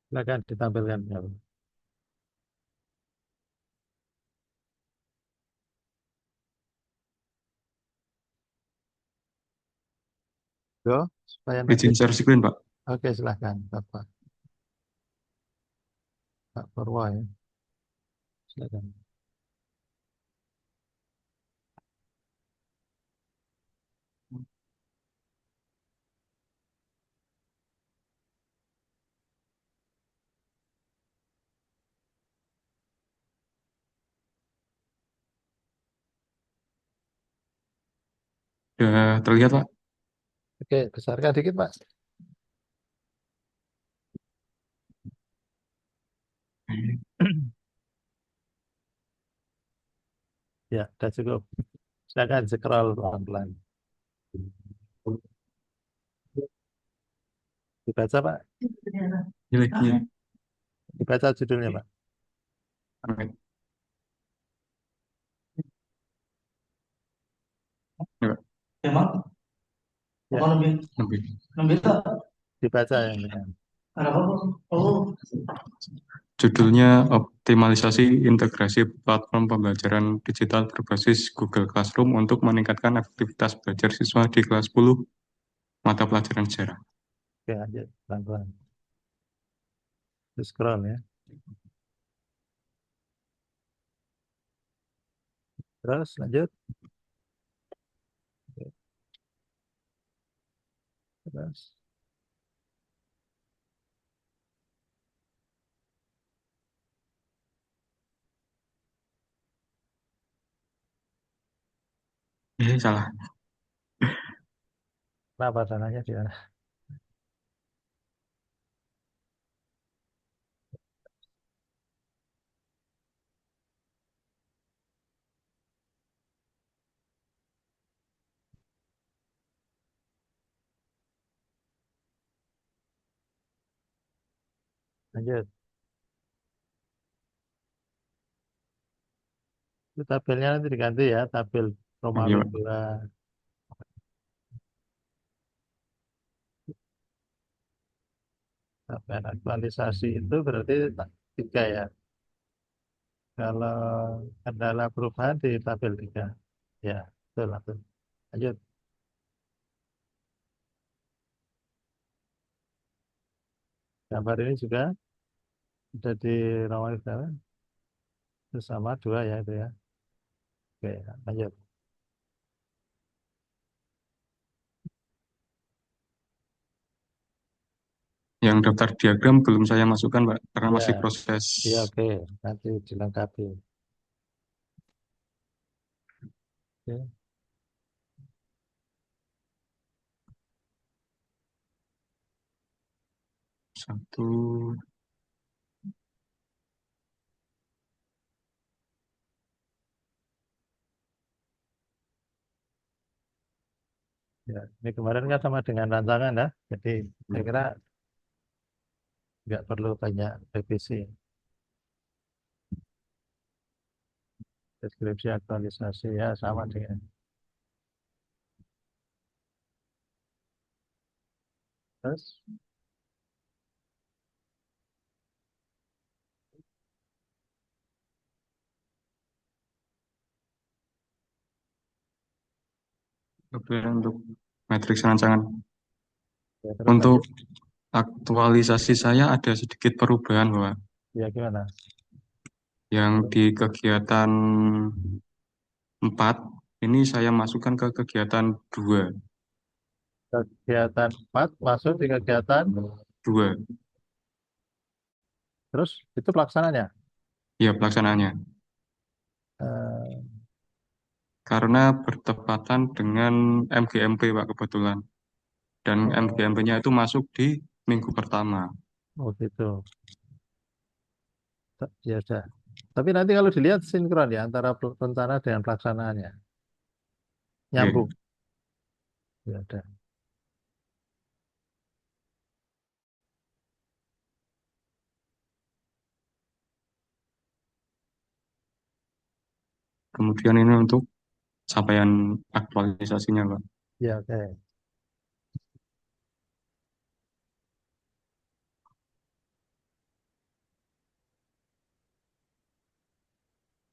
Silakan ditampilkan. Ya. Yo, supaya nanti. Izin share screen, Pak. Oke, silakan Bapak. Pak Purwo ya. Silakan. Sudah terlihat, Pak? Oke, besarkan dikit Pak. Ya, sudah cukup. Silakan scroll pelan-pelan. Dibaca Pak. Iya. Dibaca judulnya Pak. Oke. Ya, Pak. Emang? Ya, Bukan lebih Lebih. dibaca yang benar. ada apa? Oh, Judulnya Optimalisasi Integrasi Platform Pembelajaran Digital Berbasis Google Classroom untuk meningkatkan aktivitas belajar siswa di kelas 10 mata pelajaran sejarah. Oke, lanjut pelan-pelan. Scroll ya. Terus lanjut. Oke, terus. Salah. Kenapa sananya di mana? Lanjut. Itu tabelnya nanti diganti ya, tabel Iya, Romawi Pak. 2. Tabel aktualisasi itu berarti 3 ya. Kalau kendala perubahan di tabel 3. Ya, betul, betul. Lanjut. Gambar ini juga sudah di Romawi berapa? Itu sama 2 ya itu ya. Oke, lanjut. Yang daftar diagram belum saya masukkan, Pak, karena Ya, masih proses. ya oke. Nanti dilengkapi. Oke. Satu. Ya, ini kemarin kan sama dengan rancangan ya. Jadi saya kira nggak perlu banyak revisi. Deskripsi aktualisasi ya sama dengan. Terus Kemudian untuk matriks rancangan. ya, terus Untuk lanjut. aktualisasi saya ada sedikit perubahan, Pak. Ya gimana? Yang di kegiatan 4, ini saya masukkan ke kegiatan 2. Kegiatan 4 masuk di kegiatan 2. terus itu pelaksananya. Ya, pelaksanaannya. Eh, Karena bertepatan dengan MGMP, Pak, kebetulan. Dan oh, MGMP-nya itu masuk di minggu pertama. oh gitu. Ya sudah. Tapi nanti kalau dilihat sinkron ya antara rencana dengan pelaksanaannya. nyambung. Ya udah. Kemudian ini untuk capaian aktualisasinya, Pak. Ya oke.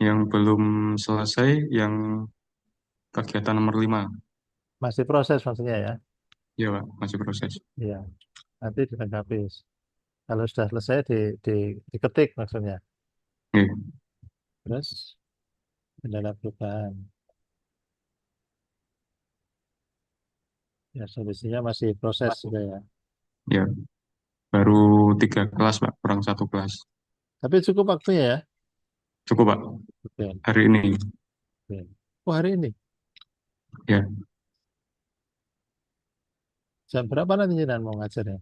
Yang belum selesai, yang kegiatan nomor 5. Masih proses maksudnya ya. Ya, Pak, masih proses. Iya. Nanti dilengkapi. Kalau sudah selesai diketik maksudnya. Oke. Terus kendala perubahan. Ya solusinya masih proses juga ya. Ya, baru 3 kelas, Pak, kurang 1 kelas. Tapi cukup waktunya ya. Cukup, Pak, Oke. hari ini. Oke. Oh hari ini. Ya, Jam berapa nanti Jinan mau ngajar ya?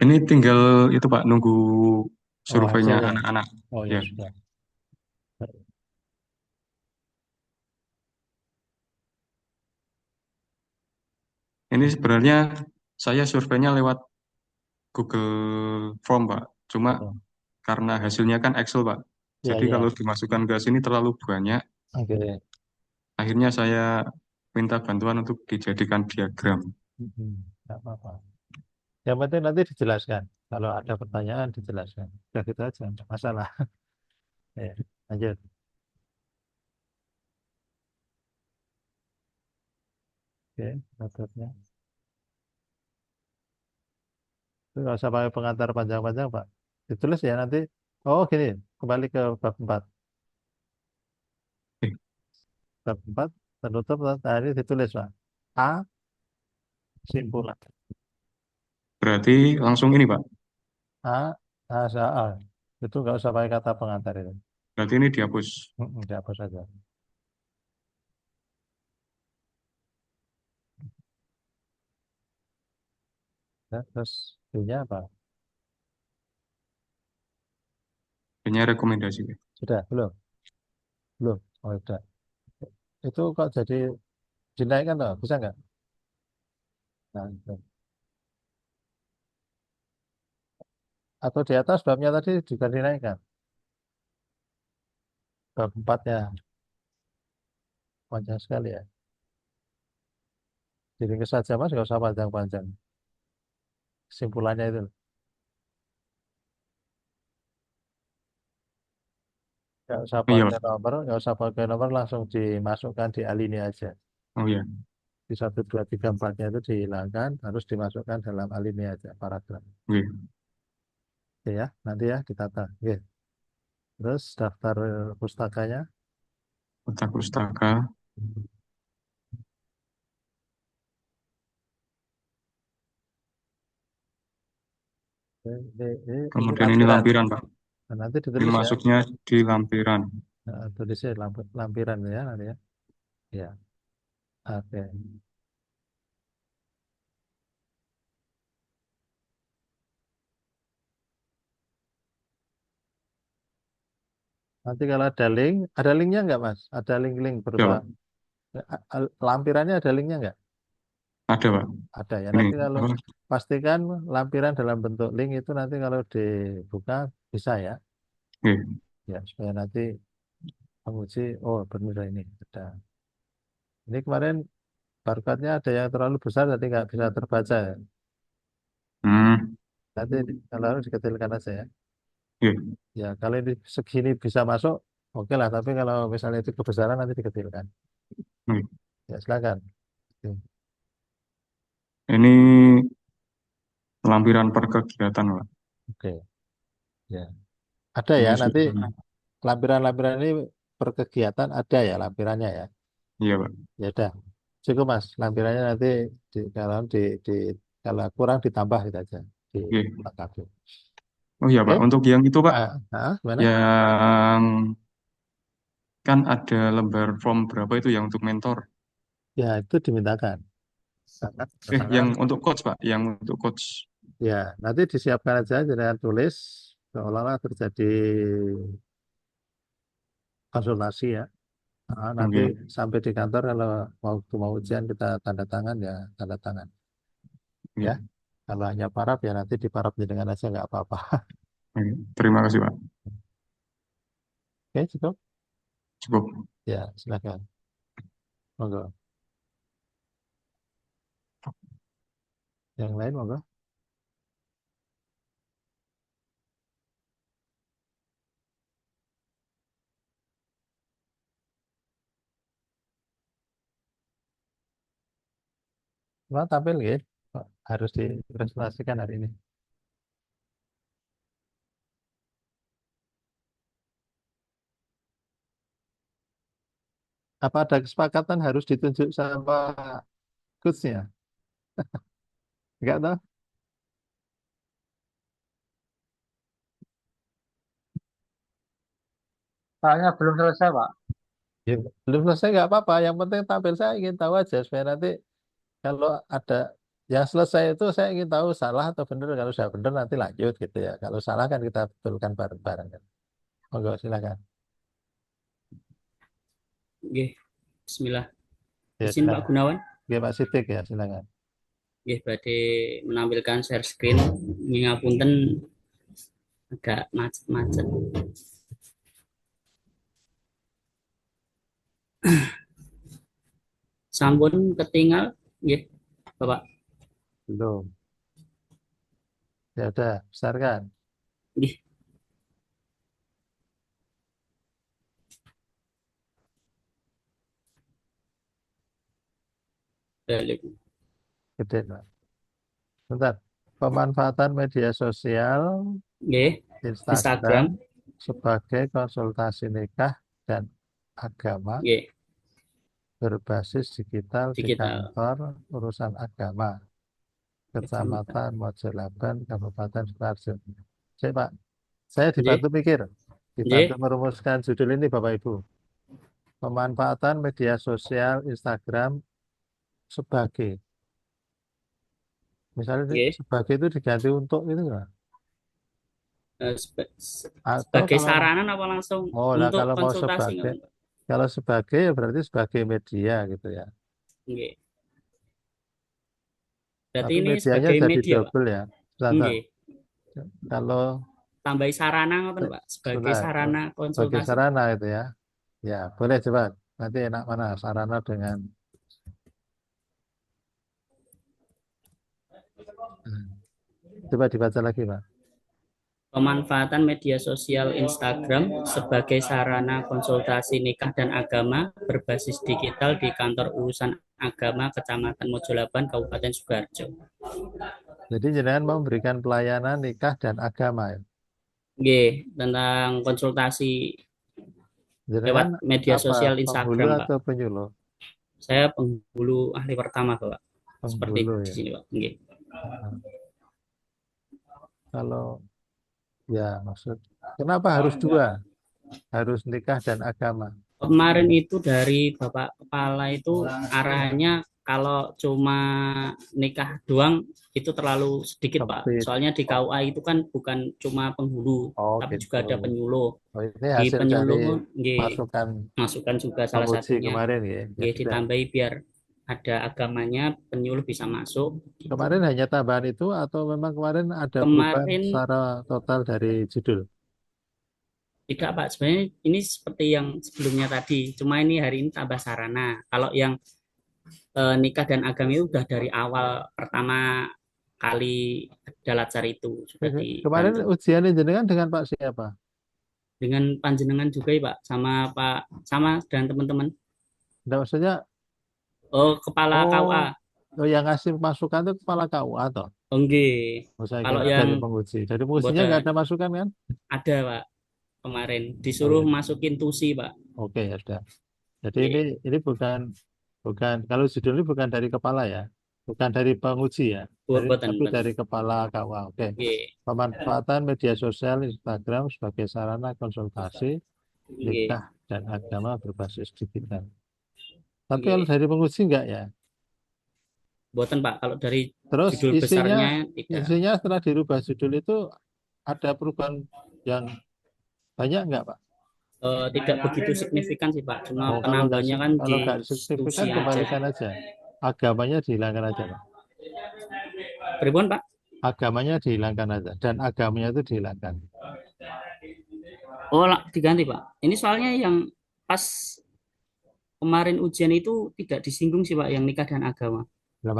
ini tinggal itu, Pak, nunggu Oh surveinya hasilnya. anak-anak. Oh ya Ya, sudah. ini sebenarnya saya surveinya lewat Google Form, Pak. Cuma Oke. karena hasilnya kan Excel, Pak. Ya Jadi ya. kalau dimasukkan ke sini terlalu banyak, Oke. akhirnya saya minta bantuan untuk dijadikan diagram. Nggak apa-apa. Yang penting nanti dijelaskan. Kalau ada pertanyaan dijelaskan. Udah gitu aja, nggak masalah. Ya, lanjut. Oke, metodenya. Itu nggak usah pakai pengantar panjang-panjang, Pak. Ditulis ya nanti. Oh, gini, kembali ke bab 4. Eh, Bab 4 tertutup, nah ini ditulis, Pak. A, simpulan. Berarti langsung ini, Pak. A, A. Itu nggak usah pakai kata pengantar itu. Berarti ini dihapus. Dihapus saja. Ya, terus B-nya apa? Hanya rekomendasi. Sudah, belum? Belum. Oh, sudah. Itu kok jadi dinaikkan toh? Bisa nggak? Nah, itu. Atau di atas babnya tadi juga dinaikkan. Bab 4-nya panjang sekali ya. Diringkas saja Mas, nggak usah panjang-panjang. Kesimpulannya itu. Nggak usah Oh iya, pakai Pak. nomor, nggak usah pakai nomor, langsung dimasukkan di alinea aja. Oh iya. Di 1, 2, 3, 4-nya itu dihilangkan, harus dimasukkan dalam alinea aja, paragraf. Oke. Oke ya, nanti ya ditata. Oke. Terus daftar pustakanya. Kotak pustaka. Ini Kemudian ini lampiran, Pak. Nah, nanti Ini ditulis ya. masuknya di lampiran. Nah, tulisnya lampiran ya nanti ya. Ya, oke. Nanti kalau ada linknya nggak Mas? Ada link-link Ya, berupa Pak. lampirannya ada linknya nggak? Ada, Pak. Ada ya. Ini Nanti kalau apa? pastikan lampiran dalam bentuk link itu nanti kalau dibuka bisa ya. Oke. Ya, supaya nanti penguji, oh benar ini. Ada. Ini kemarin barcode-nya ada yang terlalu besar jadi nggak bisa terbaca ya. Hmm. Nanti kalau harus dikecilkan aja ya. Oke. Ya, kalau ini segini bisa masuk, oke lah. Tapi kalau misalnya itu kebesaran nanti dikecilkan. Oke. Ya, silakan. Oke. Ini lampiran per kegiatan, Pak. Oke. Ya. Ada ya, Ini nanti sudah. lampiran-lampiran ini per kegiatan ada ya lampirannya ya. Iya, Pak. Ya udah. Cukup Mas, lampirannya nanti kalau kurang ditambah gitu aja di Oke. lengkapi. Oh iya, Pak. Oke. Untuk yang itu, Pak, Gimana? yang kan ada lembar form berapa itu yang untuk mentor? Ya, itu dimintakan. Sangat Yang bertangan. untuk coach, Pak. Yang untuk coach. Ya, nanti disiapkan aja dengan tulis seolah-olah terjadi konsultasi ya. Nanti Oke. sampai di kantor kalau mau ujian kita tanda tangan ya tanda tangan Oke. ya. Kalau hanya paraf ya nanti di paraf dengan aja nggak apa-apa. Oke. Terima kasih Pak. Oke, cukup. Cukup. Ya, silakan. Monggo. Yang lain monggo. Mau tampil nggih? Harus dipresentasikan hari ini. Apa ada kesepakatan harus ditunjuk sama coachnya? Enggak tahu. Soalnya belum selesai, Pak. Ya, belum selesai nggak apa-apa. Yang penting tampil saya ingin tahu aja supaya nanti kalau ada yang selesai itu saya ingin tahu salah atau benar. Kalau sudah benar nanti lanjut gitu ya. Kalau salah kan kita betulkan bareng-bareng kan. Monggo silakan. Nggih, bismillah. Ya, Izin Pak silakan. Gunawan. Oke, Pak Sidik ya, silakan. Nggih, badhe menampilkan share screen. Ngapunten agak macet-macet. Sampun ketinggal nggih, Bapak. Belum. Ya udah, besarkan. Nggih. Balik. Gede, Pak. Bentar. Pemanfaatan media sosial Nggih, Instagram Instagram. sebagai konsultasi nikah dan agama Nggih, berbasis digital di digital. kantor urusan agama Kecamatan Mojolaban Kabupaten Sidoarjo. Cek Pak, saya Nggih, dibantu mikir, nggih, dibantu merumuskan judul ini Bapak Ibu. Pemanfaatan media sosial Instagram sebagai, misalnya nggih. sebagai itu diganti untuk itu enggak? Atau Sebagai kalau saranan apa langsung nah untuk kalau mau konsultasi sebagai, ngoten, Pak? kalau sebagai ya berarti sebagai media gitu ya. Nggih. Berarti Tapi ini medianya sebagai jadi media, Pak. double ya. Sebentar. Nggih. Kalau Tambahi sarana ngoten, Pak, sebagai sudah sarana sebagai konsultasi. sarana itu ya. Ya, boleh coba. Nanti enak mana sarana dengan coba dibaca lagi, Pak. Pemanfaatan media sosial Instagram sebagai sarana konsultasi nikah dan agama berbasis digital di kantor urusan agama Kecamatan Mojolaban, Kabupaten Sidoarjo. Jadi jenengan memberikan pelayanan nikah dan agama ya. Nggih, tentang konsultasi Jenengan lewat media apa? sosial Penghulu Instagram, Pak. atau penyuluh? Saya penghulu ahli pertama, Pak. Seperti Penghulu di ya. sini, Pak. Nggih. Kalau ya maksud kenapa harus dua? Harus nikah dan agama. Kemarin itu dari Bapak Kepala itu arahannya kalau cuma nikah doang itu terlalu sedikit, Pak. Sempit. Soalnya di KUA itu kan bukan cuma penghulu, Oh, tapi gitu. juga ada penyuluh. Oh, ini Di hasil penyuluh dari nggih, masukan juga salah penguji satunya. kemarin ya. Nggih, ditambahi biar ada agamanya, penyuluh bisa masuk. Gitu. Kemarin hanya tambahan itu atau memang kemarin ada perubahan Kemarin secara total dari judul? tidak, Pak. Sebenarnya ini seperti yang sebelumnya tadi, cuma ini hari ini tambah sarana. Kalau yang nikah dan agama itu sudah dari awal pertama kali Dalatsar itu sudah Kemarin dibantu. ujiannya jenengan dengan Pak siapa? Dengan panjenengan juga ya, Pak, sama Pak, sama dan teman-teman. Nggak, maksudnya Kepala KUA. Oh, yang ngasih masukan itu kepala KUA toh? Oh, nggih. Saya Kalau kira yang dari penguji. Dari pengujinya nggak ada masukan kan? Ada, Pak. Kemarin disuruh masukin tusi, Pak. Oke, ya sudah. Jadi ini bukan kalau judul ini bukan dari kepala ya, bukan dari penguji ya, tapi dari kepala KUA. Oke. Pemanfaatan media sosial Instagram sebagai sarana konsultasi nikah dan agama berbasis digital. Tapi kalau dari penguji enggak ya? Buatan, Pak. Kalau dari terus judul besarnya tidak. Isinya setelah dirubah judul itu ada perubahan yang banyak enggak, Pak? tidak begitu signifikan sih Pak, cuma Oh, kalau nggak penambahannya kan kalau nggak signifikan diskusi aja. kembalikan aja. Agamanya dihilangkan aja, Pak. Pripun Pak? Agamanya dihilangkan aja dan agamanya itu dihilangkan. Oh, diganti Pak. Ini soalnya yang pas kemarin ujian itu tidak disinggung sih Pak, yang nikah dan agama. Nah,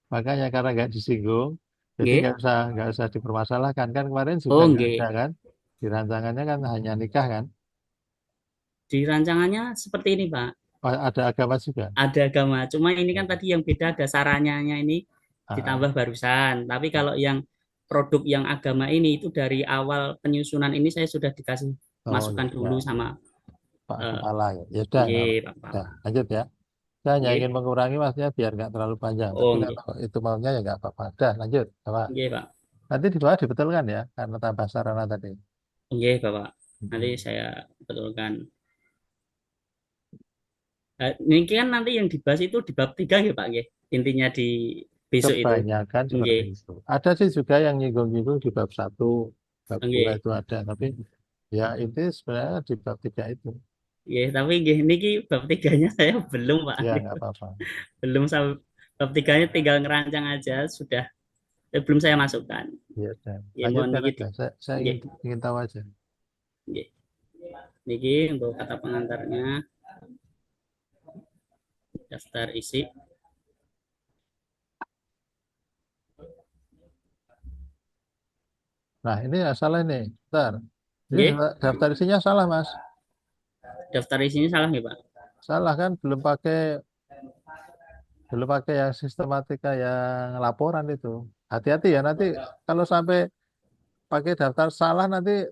makanya karena nggak disinggung, jadi Nggih. nggak usah dipermasalahkan kan kemarin juga Oh, nggak nggih. ada kan di rancangannya kan hanya nikah kan. Di rancangannya seperti ini Pak. Oh, ada agama juga. Ada agama. Cuma ini kan tadi yang beda ada sarannya ini Ah, ditambah barusan. Tapi kalau yang produk yang agama ini itu dari awal penyusunan ini saya sudah dikasih oh masukan ya, dulu sama Pak eh Kepala ya. Ya udah, nggak nggih, apa-apa. Pak Udah, Kepala. lanjut ya. Saya hanya Nggih. ingin mengurangi maksudnya biar nggak terlalu panjang. Oh, Tapi nggih. kalau itu maunya ya nggak apa-apa. Udah, lanjut, Bapak. Nggih, Pak. Nanti di bawah dibetulkan ya, karena tambah sarana tadi. Nggih, Bapak. Nanti saya betulkan. Ini kan nanti yang dibahas itu di bab 3 ya, Pak, nggih. Intinya di besok itu. Kebanyakan seperti Nggih. itu. Ada sih juga yang nyinggung-nyinggung di bab 1, bab 2 Nggih. itu ada. Tapi ya itu sebenarnya di bab 3 itu. Nggih, tapi nggih niki bab 3-nya saya belum, Pak. Ya nggak apa-apa. Belum sampai bab 3-nya tinggal ngerancang aja sudah belum saya masukkan. Ya, udah. Ya mohon Lanjutkan niki. aja. Saya Nggih. ingin tahu aja. Nggih. Niki untuk kata pengantarnya daftar isi. Nah, ini salah nih. Bentar. Ini Nggih. daftar isinya salah, Mas. Daftar isinya salah nggih, Pak? Salah kan belum pakai yang sistematika yang laporan itu. Hati-hati ya nanti kalau sampai pakai daftar salah nanti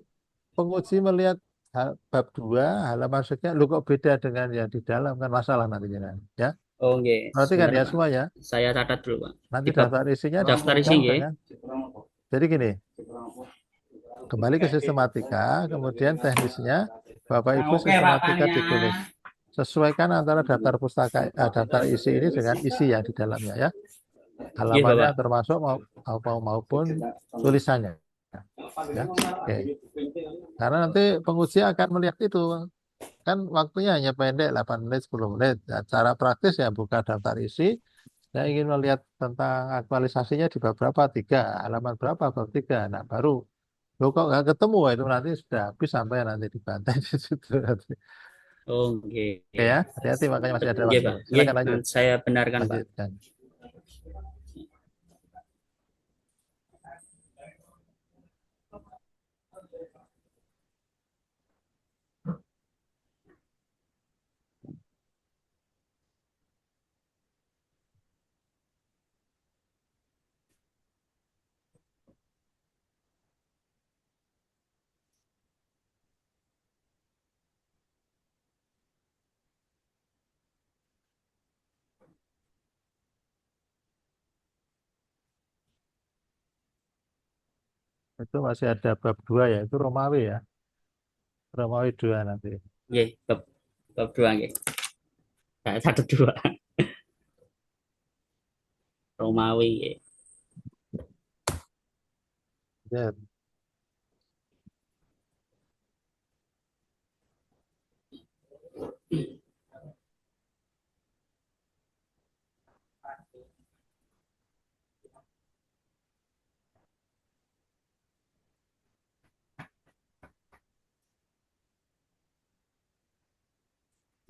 penguji melihat bab 2 halaman sekian lu kok beda dengan yang di dalam kan masalah nantinya kan ya. Oh, nggih. Perhatikan Sebentar, ya Pak. semua ya. Saya catat dulu, Pak. Nanti Di bab daftar isinya daftar isi disesuaikan nggih. dengan. Jadi gini, kembali ke sistematika, kemudian teknisnya Bapak Ibu sistematika ditulis. Sesuaikan antara daftar pustaka daftar isi ini dengan isi yang di dalamnya ya. Halamannya Bapak. termasuk maupun tulisannya. Ya. Oke. Karena nanti penguji akan melihat itu. Kan waktunya hanya pendek 8 menit 10 menit. Nah, cara praktis ya buka daftar isi. Saya ingin melihat tentang aktualisasinya di bab berapa 3, halaman berapa bab 3. Nah, baru lo kok nggak ketemu itu nanti sudah habis sampai nanti dibantai di situ nanti. Oh, nggih. Oke ya, hati-hati makanya masih ada Nggih, waktu. Pak. Nggih, Silakan lanjut. nanti saya benarkan, Pak. Lanjutkan. Itu masih ada bab 2 ya, itu Romawi ya. Romawi 2 nanti. Nggih, bab 2 nggih. Saya catat 2. Romawi nggih. Ya.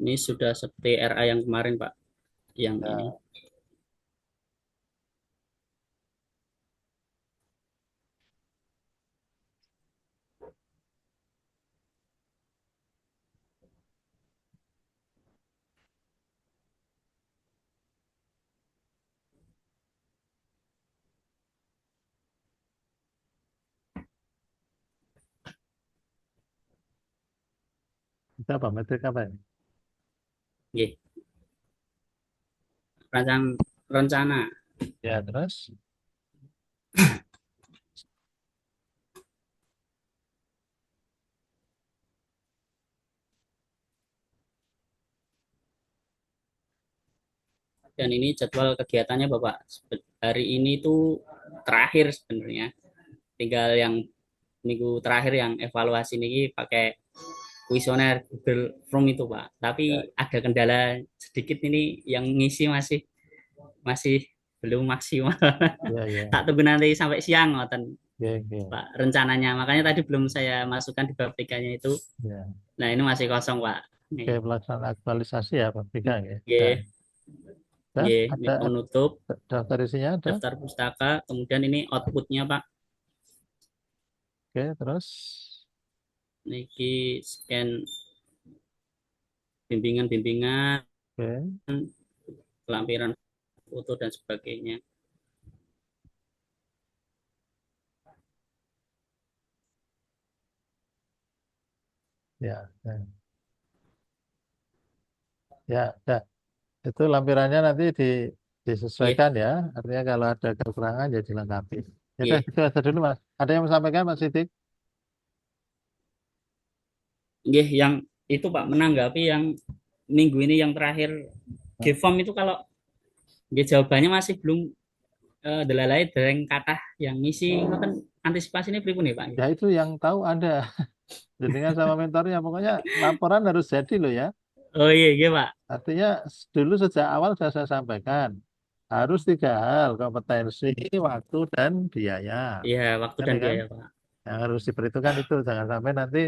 Ini sudah seperti RA yang kemarin, Pak. Yang Ya. ini. Itu apa? Metrik apa ini? Nggih. Rencana. Ya, terus? Dan ini jadwal kegiatannya Bapak. Hari ini tuh terakhir sebenarnya. Tinggal yang minggu terakhir yang evaluasi ini pakai kuesioner Google Form itu Pak. Tapi ada kendala sedikit ini yang ngisi masih masih belum maksimal. Ya, ya, Tak tunggu nanti sampai siang ngoten oke, oke. Pak rencananya. Makanya tadi belum saya masukkan di bab 3-nya itu. Ya. Nah, ini masih kosong Pak. Oke, Nih. pelaksanaan aktualisasi ya, Pak Bika ya. Nggih, Ada, nggih, ini ada penutup daftar isinya ada. daftar pustaka, kemudian ini outputnya Pak. Oke, terus Niki scan bimbingan-bimbingan, oke, lampiran foto dan sebagainya. ya, ya, ya, ya. Itu lampirannya nanti Nggih, disesuaikan ya. Artinya kalau ada kekurangan ya dilengkapi. Ya udah, nggih, itu aja dulu Mas. Ada yang mau sampaikan Mas Sidik? nggih, yang itu Pak menanggapi yang minggu ini yang terakhir GFOM itu kalau nggih jawabannya masih belum delalai dereng kathah yang ngisi ngoten antisipasinya pripun ya Pak? Ya itu yang tahu Anda. Dengan sama mentornya. Pokoknya laporan harus jadi loh ya. Oh iya, iya Pak. Artinya dulu sejak awal sudah saya sampaikan. Harus 3 hal, kompetensi, waktu, dan biaya. Iya, waktu Kan, dan ya kan? biaya Pak. Yang harus diperhitungkan itu. Jangan sampai nanti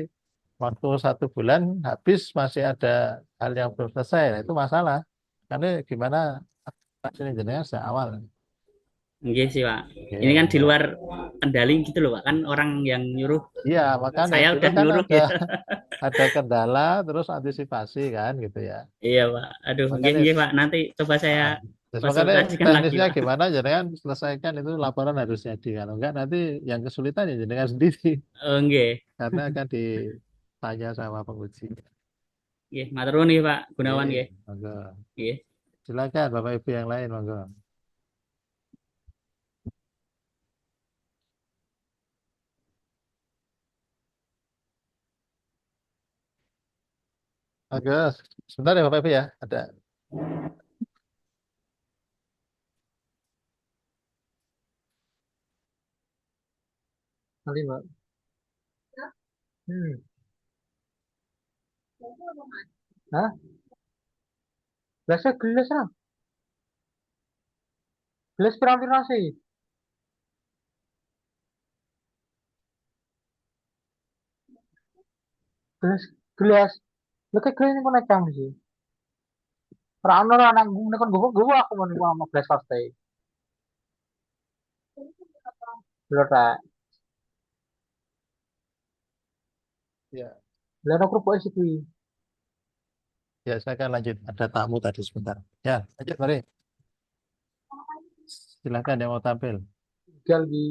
waktu 1 bulan habis masih ada hal yang belum selesai. Nah, itu masalah. Karena gimana vaksin jenengan sejak awal. Nggih sih Pak. Oke, Ini kan di ya. luar kendali gitu loh Pak. Kan orang yang nyuruh, Iya, makanya saya dulu udah kan nyuruh ada gitu. ada kendala terus antisipasi kan gitu ya. Iya Pak. Aduh, nggih Makanya nggih Pak. Nanti coba saya ah, terus makanya konsultasikan lagi teknisnya Pak. gimana jangan selesaikan itu laporan harus jadi kalau enggak nanti yang kesulitan ya jenengan sendiri Oh, nggih. karena akan ditanya sama penguji. Nggih, matur nuwun nggih Pak Gunawan Oke, nggih. monggo. Nggih. Silakan Bapak Ibu yang lain monggo. Monggo, sebentar ya Bapak Ibu ya, ada. Nanti Mbak. Hmm. Hah? Biasa gelas lah. Gelas pirang-pirang sih. Gelas gelas. Lha kayak gelas ini kok necang sih. Ora ono ora nang nekon gowo aku mau niku sama gelas pasti. Lho ta. Ya, Lha ono kerupuk sih kuwi. ya saya akan lanjut. Ada tamu tadi sebentar. Ya, lanjut mari. Silakan yang mau tampil. Gal di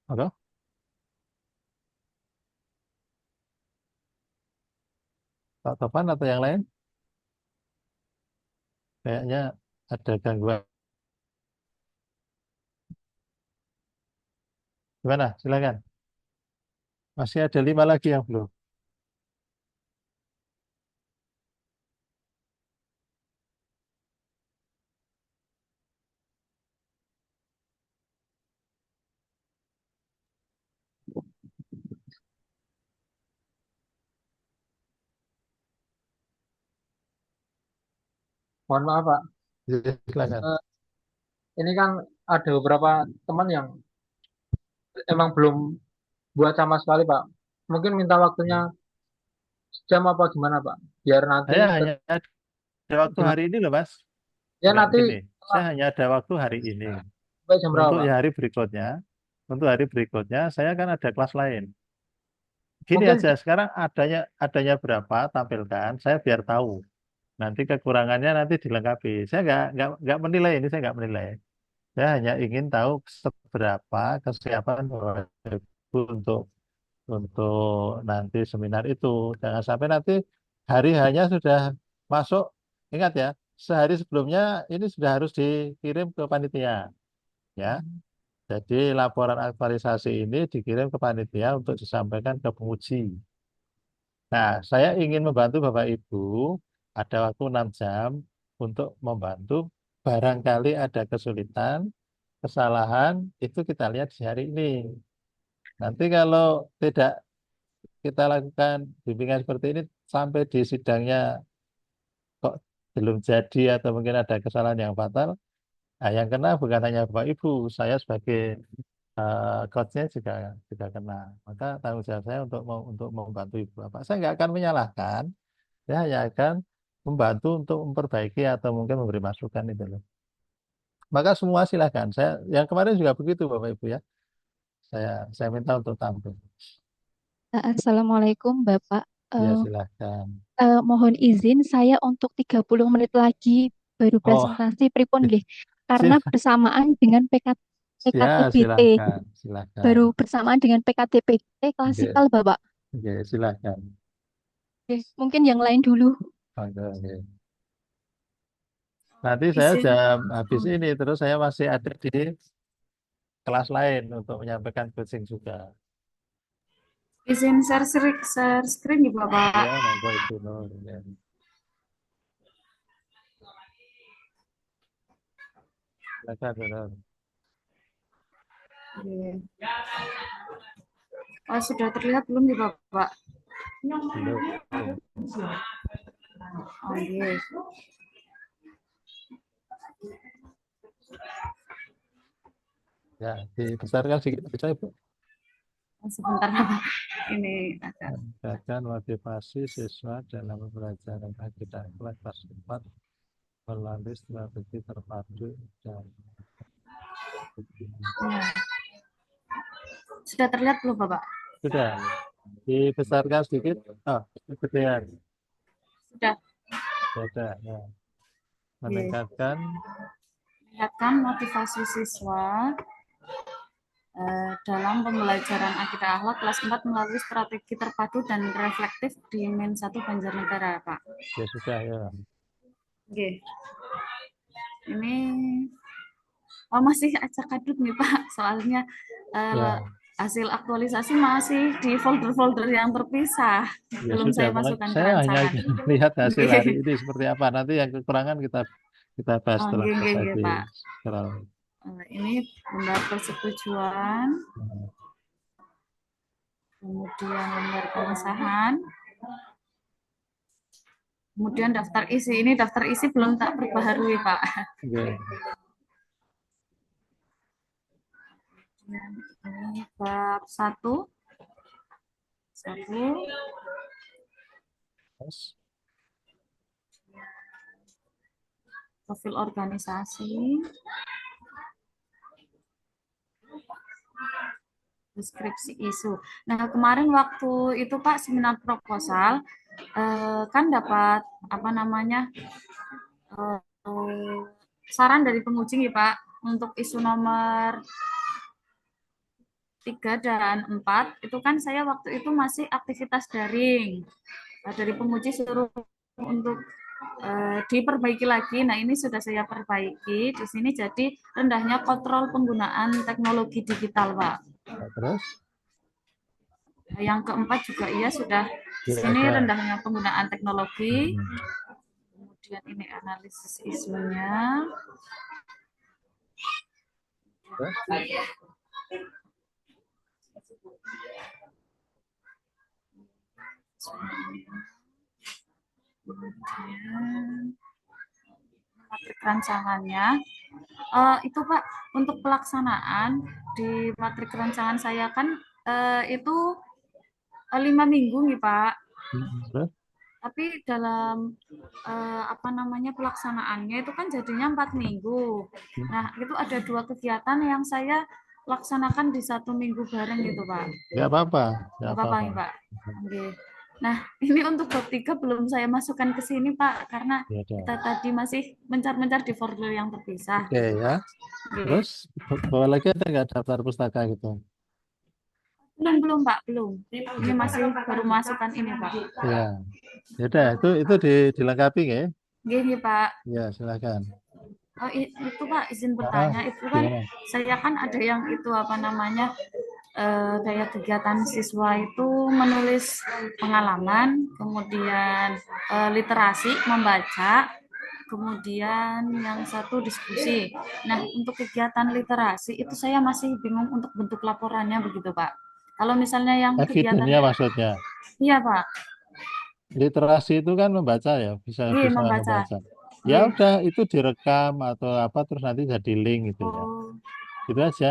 Monggo. Pak Topan atau yang lain? Kayaknya ada gangguan. Gimana? Silakan. Masih ada 5 lagi yang belum. mohon maaf Pak. Ya, silakan. Eh, ini kan ada beberapa teman yang emang belum buat sama sekali Pak. Mungkin minta waktunya sejam apa gimana Pak? Biar nanti Saya hanya ada waktu gimana? hari ini loh, Mas. Ya Enggak nanti gini. Saya hanya ada waktu hari ini. sampai jam berapa Untuk Pak? hari berikutnya, saya kan ada kelas lain. Gini Mungkin aja, sekarang adanya berapa tampilkan, saya biar tahu. Nanti kekurangannya nanti dilengkapi. Saya nggak menilai ini, saya nggak menilai. Saya hanya ingin tahu seberapa kesiapan Bapak Ibu untuk nanti seminar itu. Jangan sampai nanti hari hanya sudah masuk. Ingat ya, sehari sebelumnya ini sudah harus dikirim ke panitia. Ya, jadi laporan aktualisasi ini dikirim ke panitia untuk disampaikan ke penguji. Nah, saya ingin membantu Bapak Ibu ada waktu 6 jam untuk membantu barangkali ada kesulitan, kesalahan, itu kita lihat di hari ini. Nanti kalau tidak kita lakukan bimbingan seperti ini sampai di sidangnya kok belum jadi atau mungkin ada kesalahan yang fatal, nah yang kena bukan hanya Bapak Ibu, saya sebagai coachnya juga kena. Maka tanggung jawab saya untuk membantu Ibu Bapak. Saya nggak akan menyalahkan, saya hanya akan membantu untuk memperbaiki atau mungkin memberi masukan itu loh. Maka semua silakan. Saya yang kemarin juga begitu Bapak Ibu ya. Saya minta untuk tampil. Assalamualaikum Bapak. Ya Eh, silakan. Mohon izin saya untuk 30 menit lagi baru Oh, presentasi pripun nggih. Karena sil- bersamaan dengan ya PKTBT. silakan. Baru bersamaan dengan PKTBT klasikal Bapak. Oke, silakan. Oke, mungkin yang lain dulu. Oke. Nanti saya Izin, jam habis ini terus saya masih ada di kelas lain untuk menyampaikan coaching juga. izin share screen ya Bapak. Ya, monggo Ibu Nur. Ya. Silakan, Bu Nur. Oke. Oh, sudah terlihat belum ya Bapak? Belum. Oh, iya. Ya, dibesarkan sedikit bisa Ibu. Sebentar Bapak. Ini agak. Meningkatkan motivasi siswa dalam pembelajaran akidah kelas 4 melalui strategi terpadu dan Ya. Sudah terlihat belum Bapak? sudah dibesarkan sedikit. Oh, kegedean. Sudah. Sudah, ya. Meningkatkan Motivasi siswa dalam pembelajaran akidah akhlak kelas 4 melalui strategi terpadu dan reflektif di Min 1 Banjarnegara, Pak. ya sudah ya. Oke. Ini masih acak adut nih Pak, soalnya Ya. hasil aktualisasi masih di folder-folder yang terpisah. Ya Belum sudah, saya pokoknya masukkan ke saya hanya rancangan. lihat hasil Oke. hari ini seperti apa. Nanti yang kekurangan kita bahas setelah Oke, selesai oke, di Pak. setelah. Ini lembar persetujuan, kemudian lembar pengesahan, kemudian daftar isi. Ini daftar isi belum tak perbaharui, Pak. Oke. Ini bab 1. Terus, Profil organisasi, deskripsi isu. Nah, kemarin waktu itu Pak seminar proposal kan dapat saran dari penguji ya Pak untuk isu nomor 3 dan 4 itu kan saya waktu itu masih aktivitas daring. Dari penguji suruh untuk diperbaiki lagi. Nah, ini sudah saya perbaiki di sini jadi rendahnya kontrol penggunaan teknologi digital, Pak. terus Yang keempat juga iya sudah di sini rendahnya penggunaan teknologi. Kemudian ini analisis isunya. Kemudian matrik rancangannya itu Pak untuk pelaksanaan di matrik rancangan saya kan itu 5 minggu nih Pak. Tapi dalam pelaksanaannya itu kan jadinya 4 minggu. Nah itu ada 2 kegiatan yang saya laksanakan di 1 minggu bareng gitu Pak. Nggak apa-apa. Nggak apa-apa nih Pak. Oke. Nah, ini untuk bab 3 belum saya masukkan ke sini, Pak, karena kita tadi masih mencar-mencar di folder yang terpisah. Oke ya. Terus bawa lagi ada nggak daftar pustaka gitu? Belum, Pak, belum. Ini masih baru masukkan ini, Pak. Ya. Ya udah, itu dilengkapi ya? Gini, Pak. Ya, silakan. Oh, itu Pak, izin bertanya, itu kan saya kan ada yang itu kayak kegiatan siswa itu menulis pengalaman, kemudian literasi, membaca, kemudian yang satu diskusi. Nah, untuk kegiatan literasi itu saya masih bingung untuk bentuk laporannya begitu, Pak. Kalau misalnya yang kegiatan, Evidennya maksudnya. iya Pak, Literasi itu kan membaca ya, bisa iya bisa membaca, membaca. Ya iya. udah itu direkam atau apa terus nanti jadi link gitu ya. Oh, Gitu aja.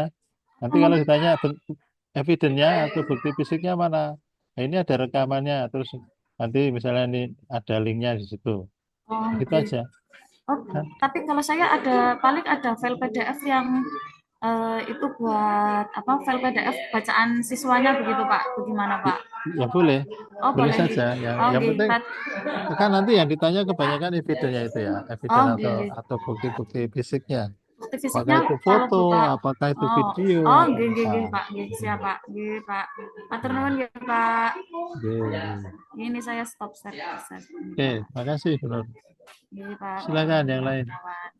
Nanti oh, kalau ditanya evidennya atau bukti fisiknya mana? Nah, ini ada rekamannya terus nanti misalnya ini ada linknya di situ. oh, Gitu oke. aja Oh, kan. tapi kalau saya paling ada file PDF yang itu buat apa? File PDF bacaan siswanya begitu Pak. Bagaimana Pak? Ya boleh, Oh boleh boleh saja. gitu. Oh Yang gitu. penting kan nanti yang ditanya kebanyakan evidennya itu ya, eviden Oh gitu. atau bukti-bukti fisiknya. Bukti Apakah fisiknya itu kalau foto, buka. apakah itu Oh, video oh atau gitu apa. Pak. Gitu siap Pak. Gitu Pak. Matur Hmm. nuwun ya Pak. Oke, Ini saya stop share. oke, makasih, Bro. Gitu Pak. Silakan yang lain. Kawan.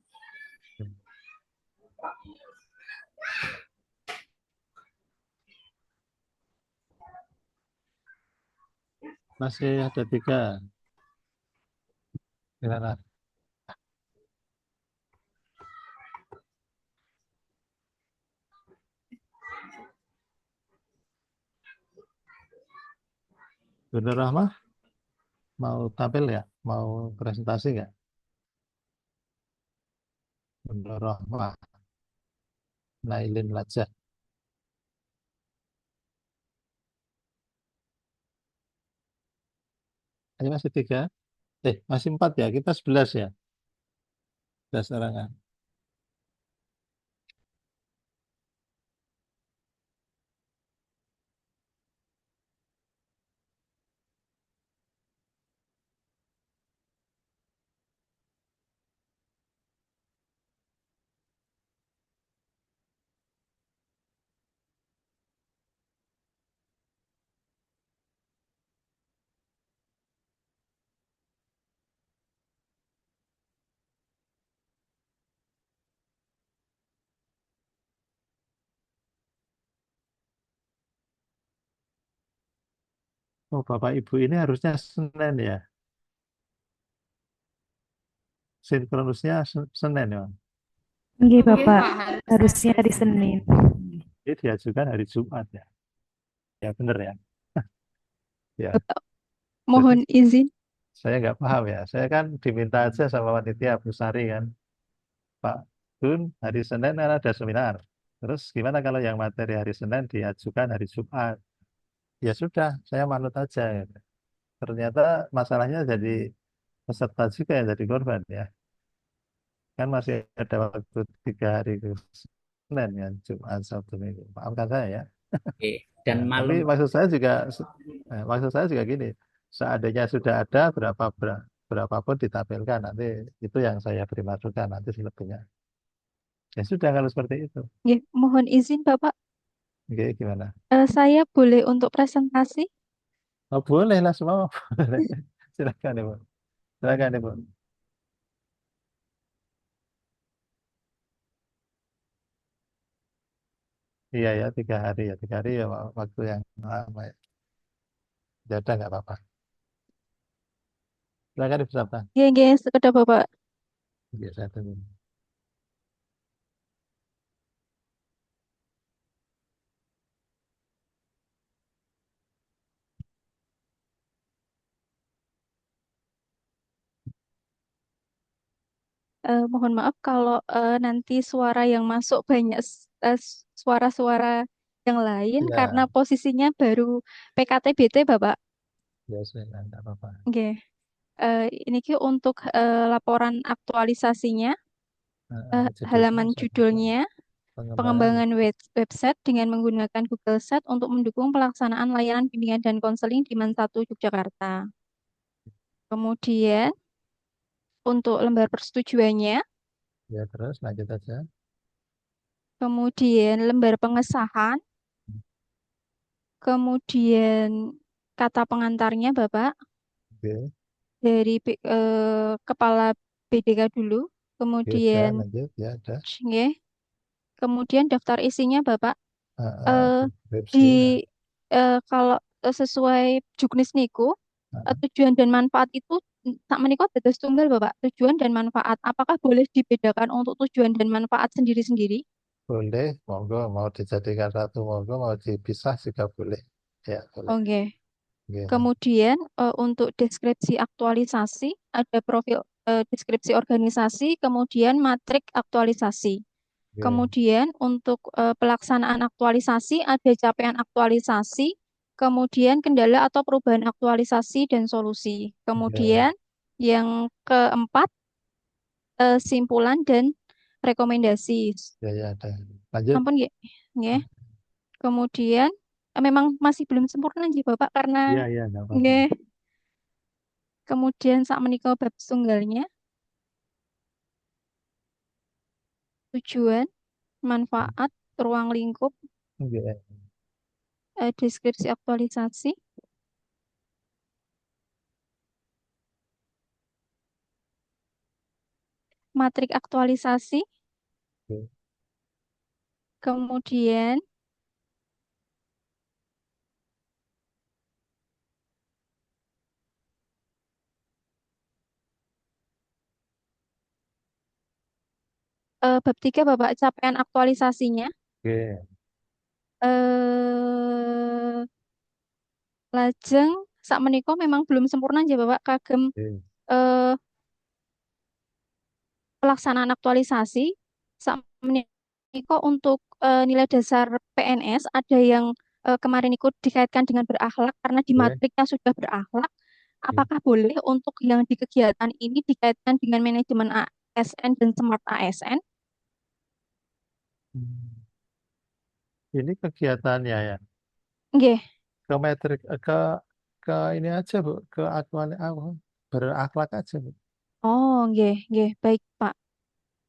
Masih ada 3. Gimana? Bener Rahmah, mau tampil ya? Mau presentasi nggak? Bener Rahmah, Nailin Lajah. Ini masih 3. Masih 4 ya? Kita 11 ya? 11 orang kan? Oh, Bapak Ibu ini harusnya Senin ya? Sinkronusnya Senin ya? Nggih, Oke Bapak. Pak. Harusnya hari Senin. Ini diajukan hari Jumat ya? Ya bener ya? Ya, Bapak, mohon jadi izin. saya nggak paham ya. Saya kan diminta aja sama panitia Busari kan. Pak Dun, hari Senin kan ada seminar. Terus gimana kalau yang materi hari Senin diajukan hari Jumat? Ya sudah, saya manut aja. Gitu. Ternyata masalahnya jadi peserta juga yang jadi korban ya. Kan masih ada waktu 3 hari ke Senin kan, Jumat, Sabtu, Minggu. Maafkan saya ya. Oke. Dan Nah, tapi malam maksud saya juga gini, seandainya sudah ada berapapun ditampilkan nanti itu yang saya beri masukan nanti selebihnya. Ya sudah kalau seperti itu. Ya, mohon izin Bapak. Oke, gimana? Saya boleh untuk presentasi? Oh, boleh lah semua. Boleh. Silakan Ibu. Silakan Ibu. Iya ya, 3 hari ya. 3 hari ya waktu yang lama ya. Ya udah nggak apa-apa. Silakan Ibu Sabta. Ya, ya, sekedar Bapak. Biar saya tunggu. Mohon maaf kalau nanti suara yang masuk banyak suara-suara yang lain karena Ya, posisinya baru PKTBT Bapak. ya sudah nggak apa-apa. Oke. Ini ki untuk laporan aktualisasinya, Judulnya halaman siapa? judulnya, Pengembangan. pengembangan website dengan menggunakan Google Set untuk mendukung pelaksanaan layanan bimbingan dan konseling di MAN 1 Yogyakarta. Kemudian untuk lembar persetujuannya, Ya terus lanjut aja. kemudian lembar pengesahan, kemudian kata pengantarnya Bapak Oke, dari Kepala BDK dulu, oke, sudah kemudian lanjut ya, udah. nggih, kemudian daftar isinya Bapak. eh Deskripsi. di kalau sesuai juknis niku tujuan dan manfaat itu tak menika dados tunggal Bapak, tujuan dan manfaat. Apakah boleh dibedakan untuk tujuan dan manfaat sendiri-sendiri? boleh, monggo mau dijadikan satu monggo, mau dipisah juga boleh. Ya, boleh. Oke. Oke. Kemudian untuk deskripsi aktualisasi ada profil deskripsi organisasi, kemudian matrik aktualisasi. Oke. Kemudian untuk pelaksanaan aktualisasi ada capaian aktualisasi, kemudian kendala atau perubahan aktualisasi dan solusi. Kemudian yang keempat simpulan dan rekomendasi. Ya, ya, ada. Lanjut. Ampun nggih. Nggih. Kemudian memang masih belum sempurna nggih Bapak karena Iya, iya, nggak apa-apa. nggih. Kemudian saat menikah bab tunggalnya tujuan, manfaat, ruang lingkup, Oke. deskripsi aktualisasi, matrik aktualisasi, Oke. kemudian bab 3 Bapak capaian aktualisasinya. Oke. Eh lajeng sak menika memang belum sempurna ya Bapak kagem Oke. eh pelaksanaan aktualisasi sak menika untuk nilai dasar PNS ada yang kemarin ikut dikaitkan dengan berakhlak karena di Oke. matriknya sudah berakhlak. Apakah boleh untuk yang di kegiatan ini dikaitkan dengan manajemen ASN dan smart ASN? Hmm. Ini kegiatannya ya. Nggih. Ke metrik, ke ini aja Bu, ke aktual berakhlak aja Bu. Oh, nggih, baik Pak.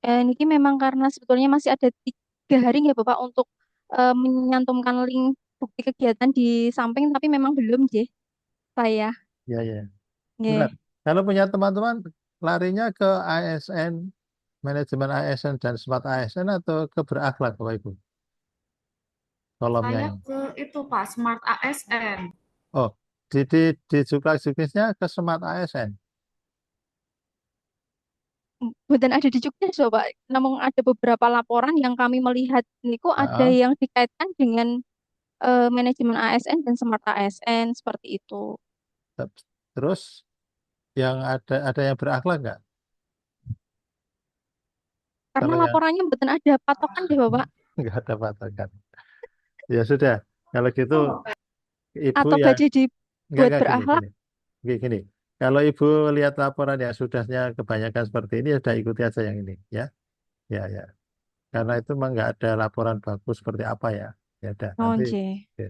Niki memang karena sebetulnya masih ada 3 hari ya Bapak untuk menyantumkan link bukti kegiatan di samping, tapi memang belum nggih saya. Ya, ya. Nggih. Benar. Kalau punya teman-teman larinya ke ASN, manajemen ASN dan smart ASN atau ke berakhlak Bapak Ibu? Kolomnya Saya ini. ke itu Pak, Smart ASN. Oh, di juknisnya ke smart ASN. Bukan ada di Jogja coba, namun ada beberapa laporan yang kami melihat niku ada Heeh. yang dikaitkan dengan manajemen ASN dan smart ASN seperti itu. Terus yang ada yang berakhlak nggak? Karena Kalau yang laporannya bukan ada patokan deh Bapak. nggak ada patokan. Ya sudah, kalau gitu Ibu Atau ya gaji dibuat nggak gini, berakhlak. gini. Kalau Ibu lihat laporan yang sudahnya kebanyakan seperti ini, ya sudah ikuti aja yang ini, ya, ya, ya. Karena itu memang nggak ada laporan bagus seperti apa ya. Ya udah, Oh, nanti. nggih. Oke.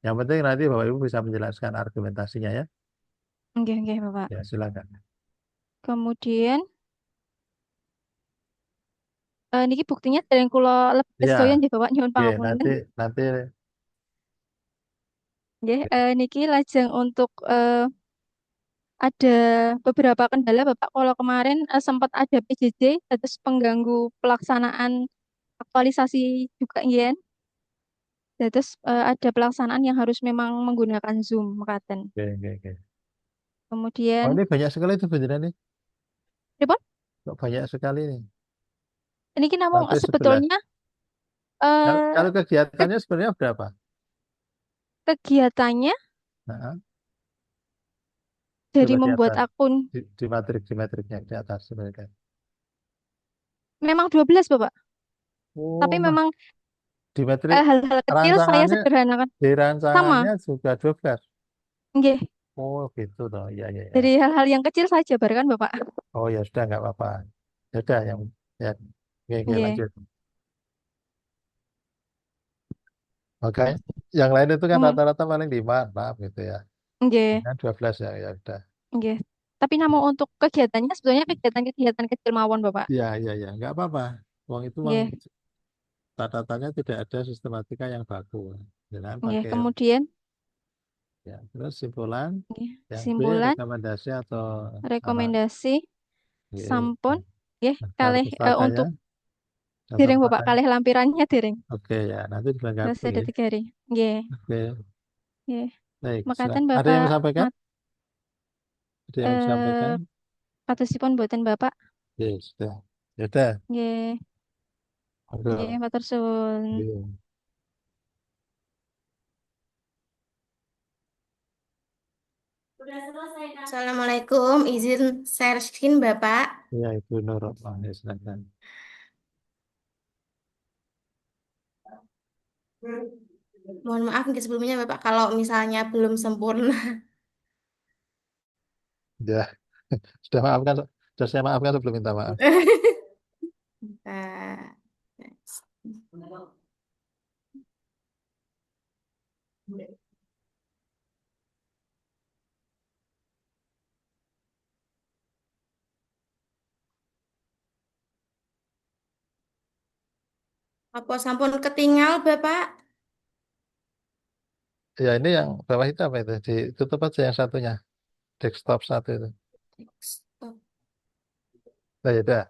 Yang penting nanti Bapak Ibu bisa menjelaskan argumentasinya ya. Nggih, Bapak. Ya silakan. Kemudian niki buktinya dari kula lebih Ya, sedoyo nggih Bapak nyuwun oke, pangapunten. nanti Nggih, niki lajeng untuk ada beberapa kendala Bapak kalau kemarin sempat ada PJJ terus pengganggu pelaksanaan aktualisasi juga Yen. Terus ada pelaksanaan yang harus memang menggunakan Zoom mekaten. oke. Oh, Kemudian ini banyak sekali itu beneran nih. pripun? Kok banyak sekali nih. Niki namung Sampai 11. sebetulnya Kalau kegiatannya sebenarnya berapa? kegiatannya Nah, dari coba di membuat atas. akun Di matriknya di atas sebenarnya. memang 12 Bapak. Tapi Oh, memang di matrik hal-hal kecil saya rancangannya sederhanakan. di Sama, rancangannya juga 12. nggih. Oh, gitu toh. Iya, iya, ya. Dari hal-hal yang kecil saya jabarkan Bapak. Oh, ya sudah nggak apa-apa. Ya udah yang ya. Oke, Nggih. lanjut. Oke. Yang lain itu kan Ngomong, rata-rata paling 5, maaf gitu ya. nggih, Kan 12 ya, ya udah. nggih. Tapi namun untuk kegiatannya sebetulnya kegiatan-kegiatan kecil mawon Bapak. Iya, iya, ya, nggak apa-apa. Uang itu uang Nggih, catatannya tidak ada sistematika yang baku. Jangan nggih. pakai Kemudian ya. Terus simpulan nggih, yang B simpulan, rekomendasi atau apa? rekomendasi, Oke. sampun, nggih, Daftar kalih pustakanya, untuk daftar dereng Bapak, pustakanya. kalih lampirannya dereng. Oke ya, nanti dilengkapi Masih ada ya. 3 hari. Nggih, Oke, nggih. baik. Mekaten Ada yang Bapak disampaikan? Ada yang disampaikan? patosipun buatan Bapak. Oke, sudah. Ya udah. Nggih. Betul. Nggih, matur suwun. Iya. Assalamualaikum, izin share screen Bapak. Iya, Ibu Nur. Ya, silakan. Mohon maaf mungkin sebelumnya Bapak kalau misalnya belum sempurna. Ya, sudah maafkan, sudah saya maafkan sebelum minta maaf. Bentar. Apa sampun ketinggal Bapak? Ya, ini yang bawah itu apa itu? Ditutup aja yang satunya. Desktop satu itu. Stop. Nah, ya udah.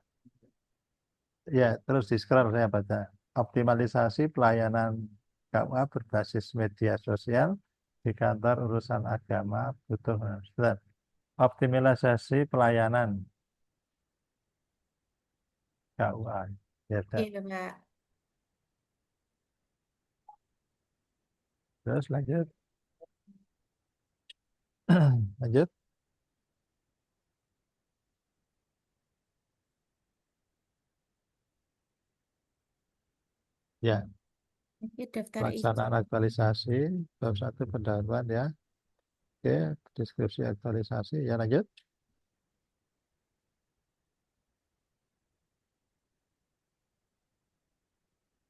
Ya, terus di scroll saya baca. Optimalisasi pelayanan KUA berbasis media sosial di kantor urusan agama butuh. Sudah. Optimalisasi pelayanan KUA. Ya, udah. Iya Bapak. Terus lanjut. Lanjut. Ya, Oke, daftar pelaksanaan aktualisasi bab 1 pendahuluan ya. Oke, deskripsi aktualisasi. Ya, lanjut.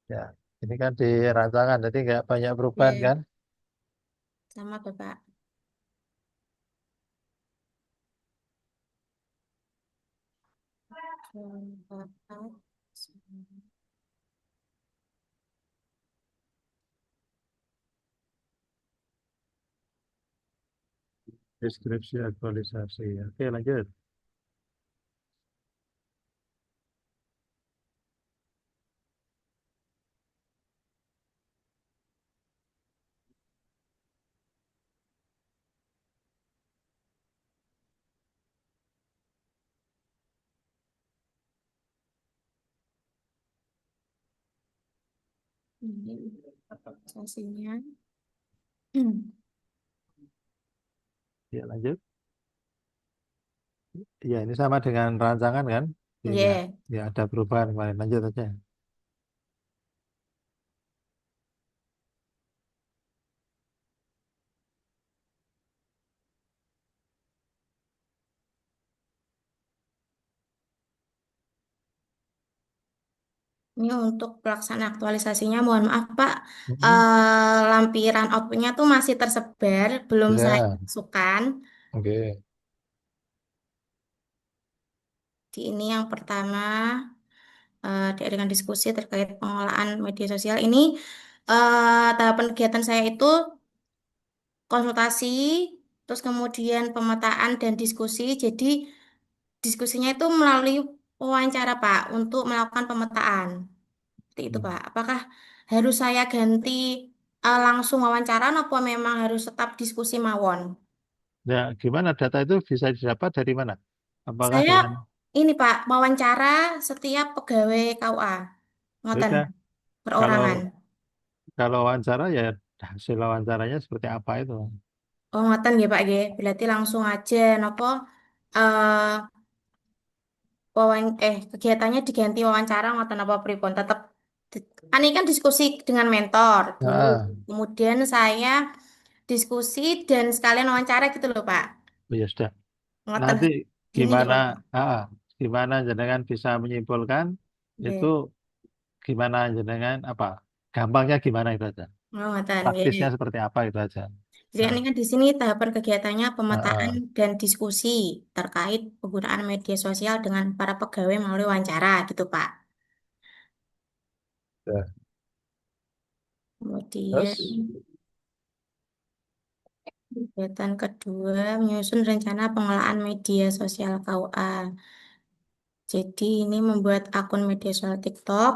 Ya, ini kan di rancangan, jadi nggak banyak perubahan Iya, kan? sama Bapak. Bapak. Deskripsi aktualisasi. Oke, lanjut. Ini aktualisasinya. Ya, lanjut. Ya, ini sama dengan rancangan kan? Ya, ya, Iya. ya ada perubahan kemarin. Lanjut aja. Ini untuk pelaksanaan aktualisasinya, mohon maaf Pak, Mhm. lampiran outputnya tuh masih tersebar, belum saya Ya, masukkan. oke. Di ini yang pertama, dengan diskusi terkait pengelolaan media sosial. Ini tahapan kegiatan saya itu konsultasi, terus kemudian pemetaan dan diskusi. Jadi diskusinya itu melalui wawancara Pak, untuk melakukan pemetaan. Seperti itu Pak. Apakah harus saya ganti langsung wawancara apa memang harus tetap diskusi mawon? Ya, gimana data itu bisa didapat dari mana? Apakah Saya dengan ini Pak, wawancara setiap pegawai KUA. Ngoten, beda? Kalau perorangan. kalau wawancara ya hasil wawancaranya seperti apa itu? Oh, ngoten ya Pak nggih. Berarti langsung aja napa eh kegiatannya diganti wawancara ngoten apa pripun? Tetap ini kan diskusi dengan mentor dulu. Ah, Kemudian saya diskusi dan sekalian wawancara gitu loh Pak. oh ya sudah. Ngoten Nanti gini nggak gimana? Pak? Ah, gimana jenengan bisa menyimpulkan itu Nggih. gimana jenengan apa? Gampangnya gimana itu aja. Oh, ngoten Praktisnya nggih. seperti apa itu aja. Jadi Nah, ini kan di sini tahapan kegiatannya ah, pemetaan ah. dan diskusi terkait penggunaan media sosial dengan para pegawai melalui wawancara gitu Pak. Ya. Kemudian Terus kegiatan kedua menyusun rencana pengelolaan media sosial KUA. Jadi ini membuat akun media sosial TikTok.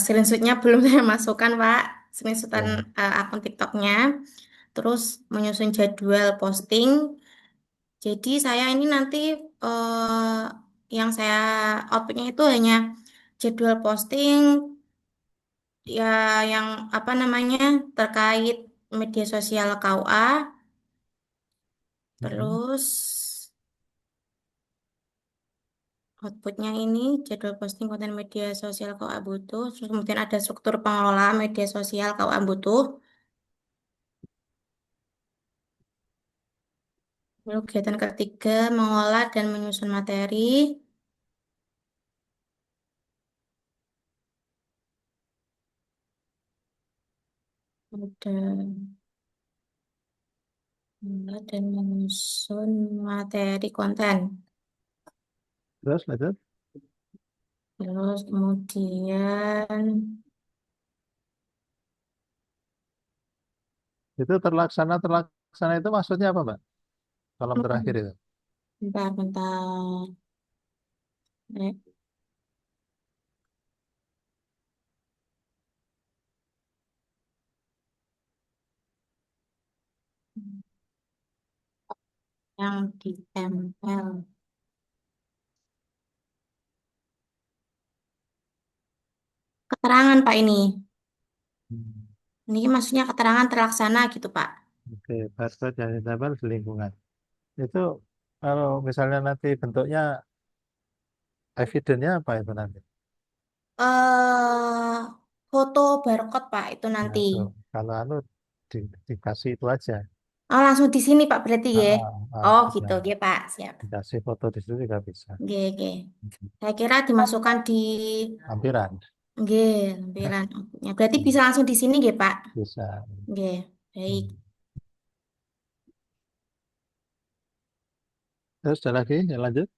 Screenshotnya belum saya masukkan Pak. Screenshotan ya, akun TikToknya. Terus menyusun jadwal posting. Jadi saya ini nanti yang saya outputnya itu hanya jadwal posting ya yang apa namanya terkait media sosial KUA, terus outputnya ini jadwal posting konten media sosial KUA butuh, terus kemudian ada struktur pengelola media sosial KUA butuh. Lalu kegiatan ketiga mengolah dan menyusun materi. Ada mengolah dan menyusun materi konten. Terus lanjut. Terus kemudian Itu terlaksana itu maksudnya apa, Mbak? Kolom terakhir itu. bentar. Eh, yang ditempel. Keterangan Pak ini. Ini maksudnya keterangan terlaksana gitu Pak. Oke, password yang ditempel di lingkungan. Itu kalau misalnya nanti bentuknya evidence-nya apa itu nanti? eh Foto barcode Pak itu Nah, nanti. itu. Kalau dikasih itu aja. Oh langsung di sini Pak berarti ya. Oh gitu Bisa. ya Pak, siap. Dikasih foto di situ juga bisa. Oke, oke. Saya kira dimasukkan di Lampiran Oke, lampiran outputnya. Berarti bisa langsung di sini ya Pak. bisa. Oke, baik. Terus ada lagi yang lanjut?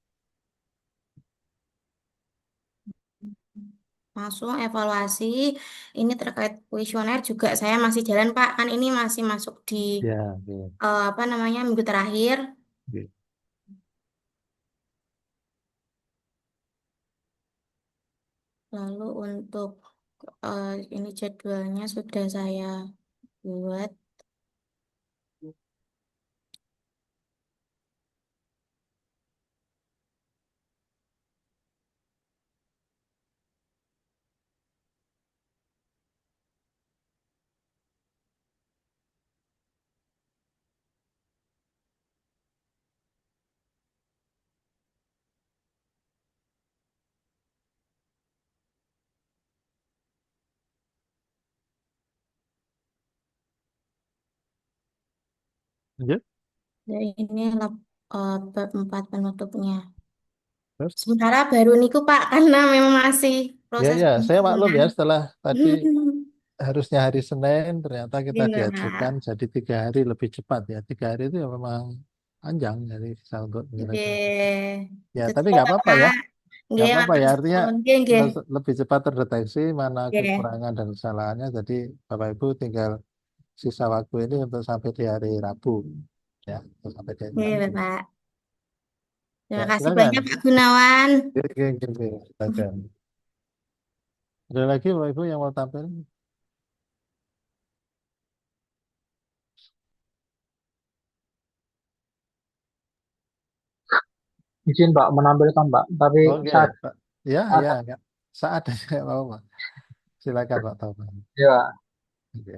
Langsung evaluasi. Ini terkait kuesioner juga saya masih jalan Pak. Kan ini masih masuk di Ya, oke. apa namanya minggu terakhir. Oke. Lalu untuk ini jadwalnya sudah saya buat. Lanjut. Dan ini bab 4 penutupnya. Terus? Sementara baru niku Pak, karena memang masih Ya, proses ya, saya maklum penyusunan. ya setelah tadi harusnya hari Senin, ternyata kita Iya. diajukan jadi 3 hari lebih cepat ya. 3 hari itu ya memang panjang, jadi bisa untuk Oke. menyelesaikan. Ya, Itu tapi juga nggak apa-apa ya. Pak. Nggih, Nggak apa-apa matur ya, artinya suwun. Nggih, nggih. lebih cepat terdeteksi mana Nggih. kekurangan dan kesalahannya. Jadi Bapak Ibu tinggal sisa waktu ini untuk sampai di hari Rabu. Ya, untuk sampai di hari Nggih, Rabu. Bapak. Ya, Terima kasih silakan. banyak Pak Gunawan. Oke, oke, oke, silakan. Ada lagi Bapak Ibu yang mau tampil? Izin Pak menampilkan Pak, tapi Oke, saat Pak. Ya, ya, ada enggak. Saat ada nggak apa-apa. Silakan Pak Taufan. ya, Oke.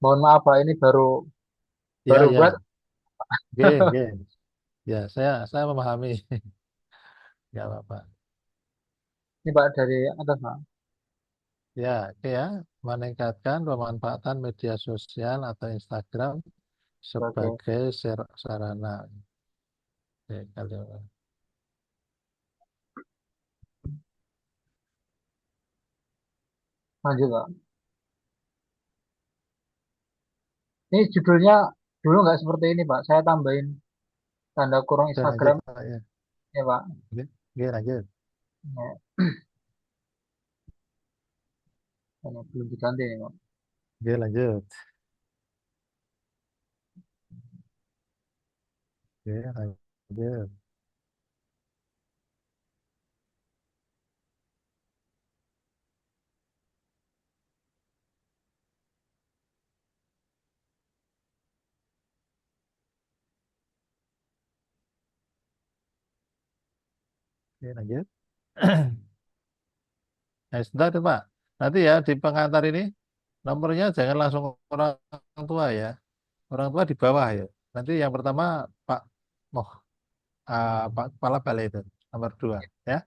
mohon maaf Pak, ini baru Ya, baru buat. ya. Oke, oke. Ya, saya memahami. Nggak apa-apa. Ini Pak dari atas Pak. Ya, oke ya. Meningkatkan pemanfaatan media sosial atau Instagram Oke, sebagai sarana. Oke, kalau lanjut Pak. Ini judulnya dulu nggak seperti ini Pak. Saya tambahin tanda kurung sudah lanjut Instagram Pak ya. ya Pak. Oke, oke, lanjut. Ya, ini belum diganti nih Pak. Oke, lanjut. Oke, lanjut. Oke, lanjut. Nah, sebentar tuh, Pak. Nanti ya di pengantar ini nomornya jangan langsung orang tua ya. Orang tua di bawah ya. Nanti yang pertama Pak Moh, Pak Kepala Balai itu nomor 2 ya.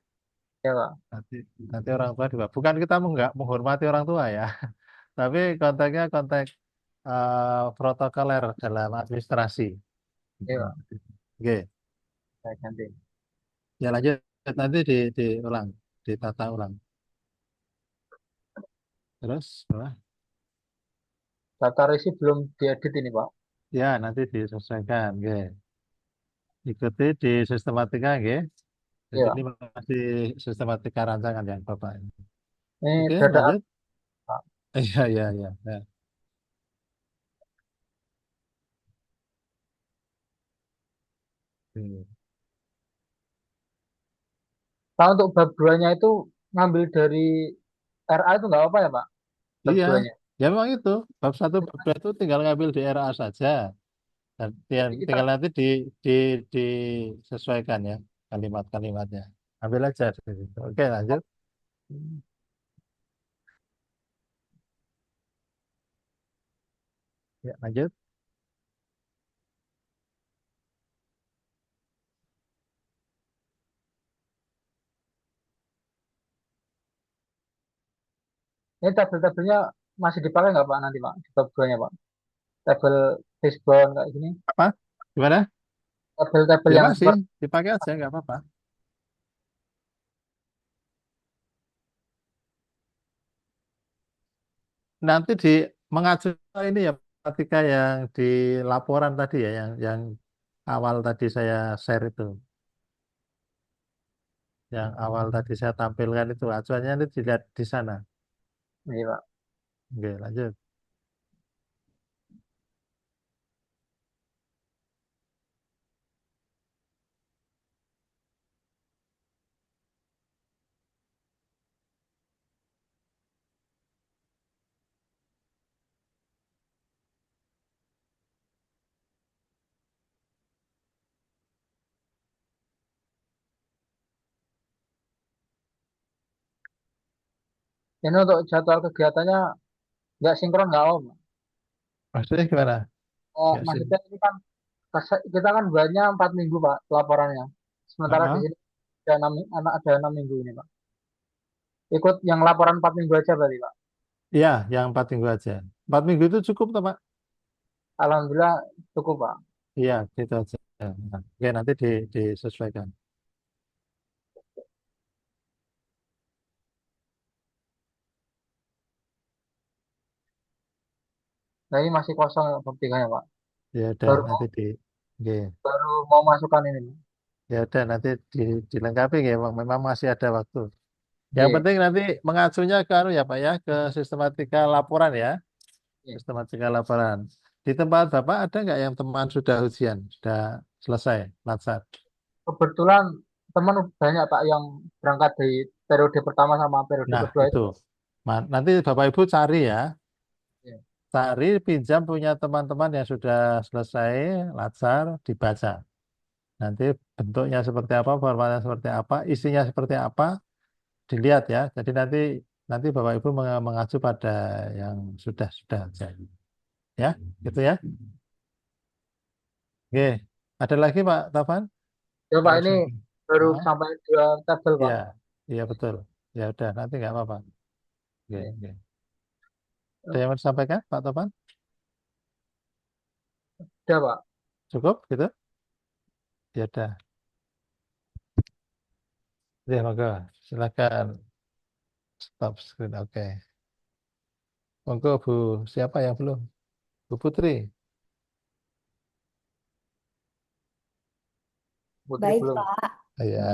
Ya, Pak. Nanti nanti orang tua di bawah. Bukan kita nggak menghormati orang tua ya, tapi konteksnya konteks protokoler dalam administrasi. Ya, Pak. Oke, Baik, nanti. ya lanjut nanti diulang, ditata ulang. Terus, apa? Daftar isi belum diedit ini, Pak. Ya nanti diselesaikan. Oke. Ikuti di sistematika, oke. Di Ya, sini masih sistematika rancangan yang Bapak. ini Oke, dadaan, lanjut. Pak. Iya, iya, iya. Ya. Oke. Nah, untuk bab 2-nya itu ngambil dari RA itu nggak apa ya, Pak? Bab Iya, 2-nya. ya memang itu. Bab 1, bab 2 itu tinggal ngambil di RA saja. Dan Jadi kita tinggal nanti di, disesuaikan ya kalimat-kalimatnya. Ambil aja di situ. Oke, lanjut. Ya, lanjut. ini tabel-tabelnya masih dipakai nggak, Pak, nanti, Pak? Di bab 2-nya, Pak. Tabel fishbone kayak gini. Apa? Gimana? Tabel-tabel Ya yang masih, seperti dipakai aja, nggak apa-apa. Nanti di mengacu ini ya, ketika yang di laporan tadi ya, yang awal tadi saya share itu, yang awal tadi saya tampilkan itu, acuannya nanti dilihat di sana. ini, Pak. Oke, lanjut. Ini untuk jadwal kegiatannya nggak sinkron nggak om. Maksudnya gimana? Nggak sih? Maksudnya ini kan kita kan buatnya 4 minggu Pak laporannya. Sementara di Ah, sini ada 6 minggu ini Pak. Ikut yang laporan 4 minggu aja berarti Pak. iya, yang 4 minggu aja. 4 minggu itu cukup, toh, Pak? Alhamdulillah cukup Pak. Iya, gitu aja. Nah, oke, nanti disesuaikan. Nah ini masih kosong bab 3-nya Pak. Ya udah, Baru nanti oke. baru mau masukkan ini. Ya udah, nanti dilengkapi ya, memang masih ada waktu. Yang Iya, penting nanti mengacunya ke anu ya Pak ya, ke sistematika laporan ya, iya. sistematika laporan. Di tempat Bapak ada nggak yang teman sudah ujian, sudah selesai, latsar? Kebetulan teman banyak Pak yang berangkat di periode pertama sama periode Nah, kedua itu. itu. Nanti Bapak Ibu cari ya, Iya. cari pinjam punya teman-teman yang sudah selesai latsar, dibaca. Nanti bentuknya seperti apa, formatnya seperti apa, isinya seperti apa, dilihat ya. Jadi nanti Bapak Ibu mengacu pada yang sudah jadi. Ya, gitu ya. Oke, ada lagi Pak Taufan? Ya Pak Kalau ini sudah. baru Ah, sampai 2 tabel Pak. iya, iya betul. Ya udah, nanti nggak apa-apa. Oke, Iya. oke. Ada yang mau disampaikan Pak Taufan? Udah Pak. Cukup gitu? Ya udah. Ya, monggo. Silakan stop screen. Oke. Monggo Bu, siapa yang belum? Bu Putri. Putri Baik, belum. Pak. Ya.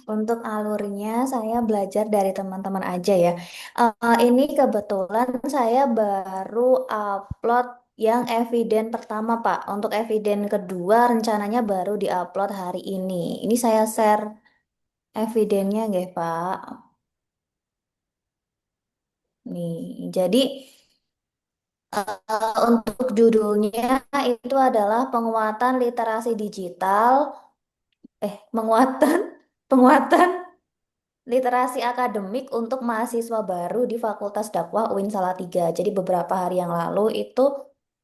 Untuk alurnya saya belajar dari teman-teman aja ya. Ini kebetulan saya baru upload yang eviden pertama, Pak. Untuk eviden kedua rencananya baru diupload hari ini. Ini saya share evidennya, nggih, Pak. Nih, jadi untuk judulnya itu adalah penguatan literasi digital, penguatan penguatan literasi akademik untuk mahasiswa baru di Fakultas Dakwah UIN Salatiga. Jadi beberapa hari yang lalu itu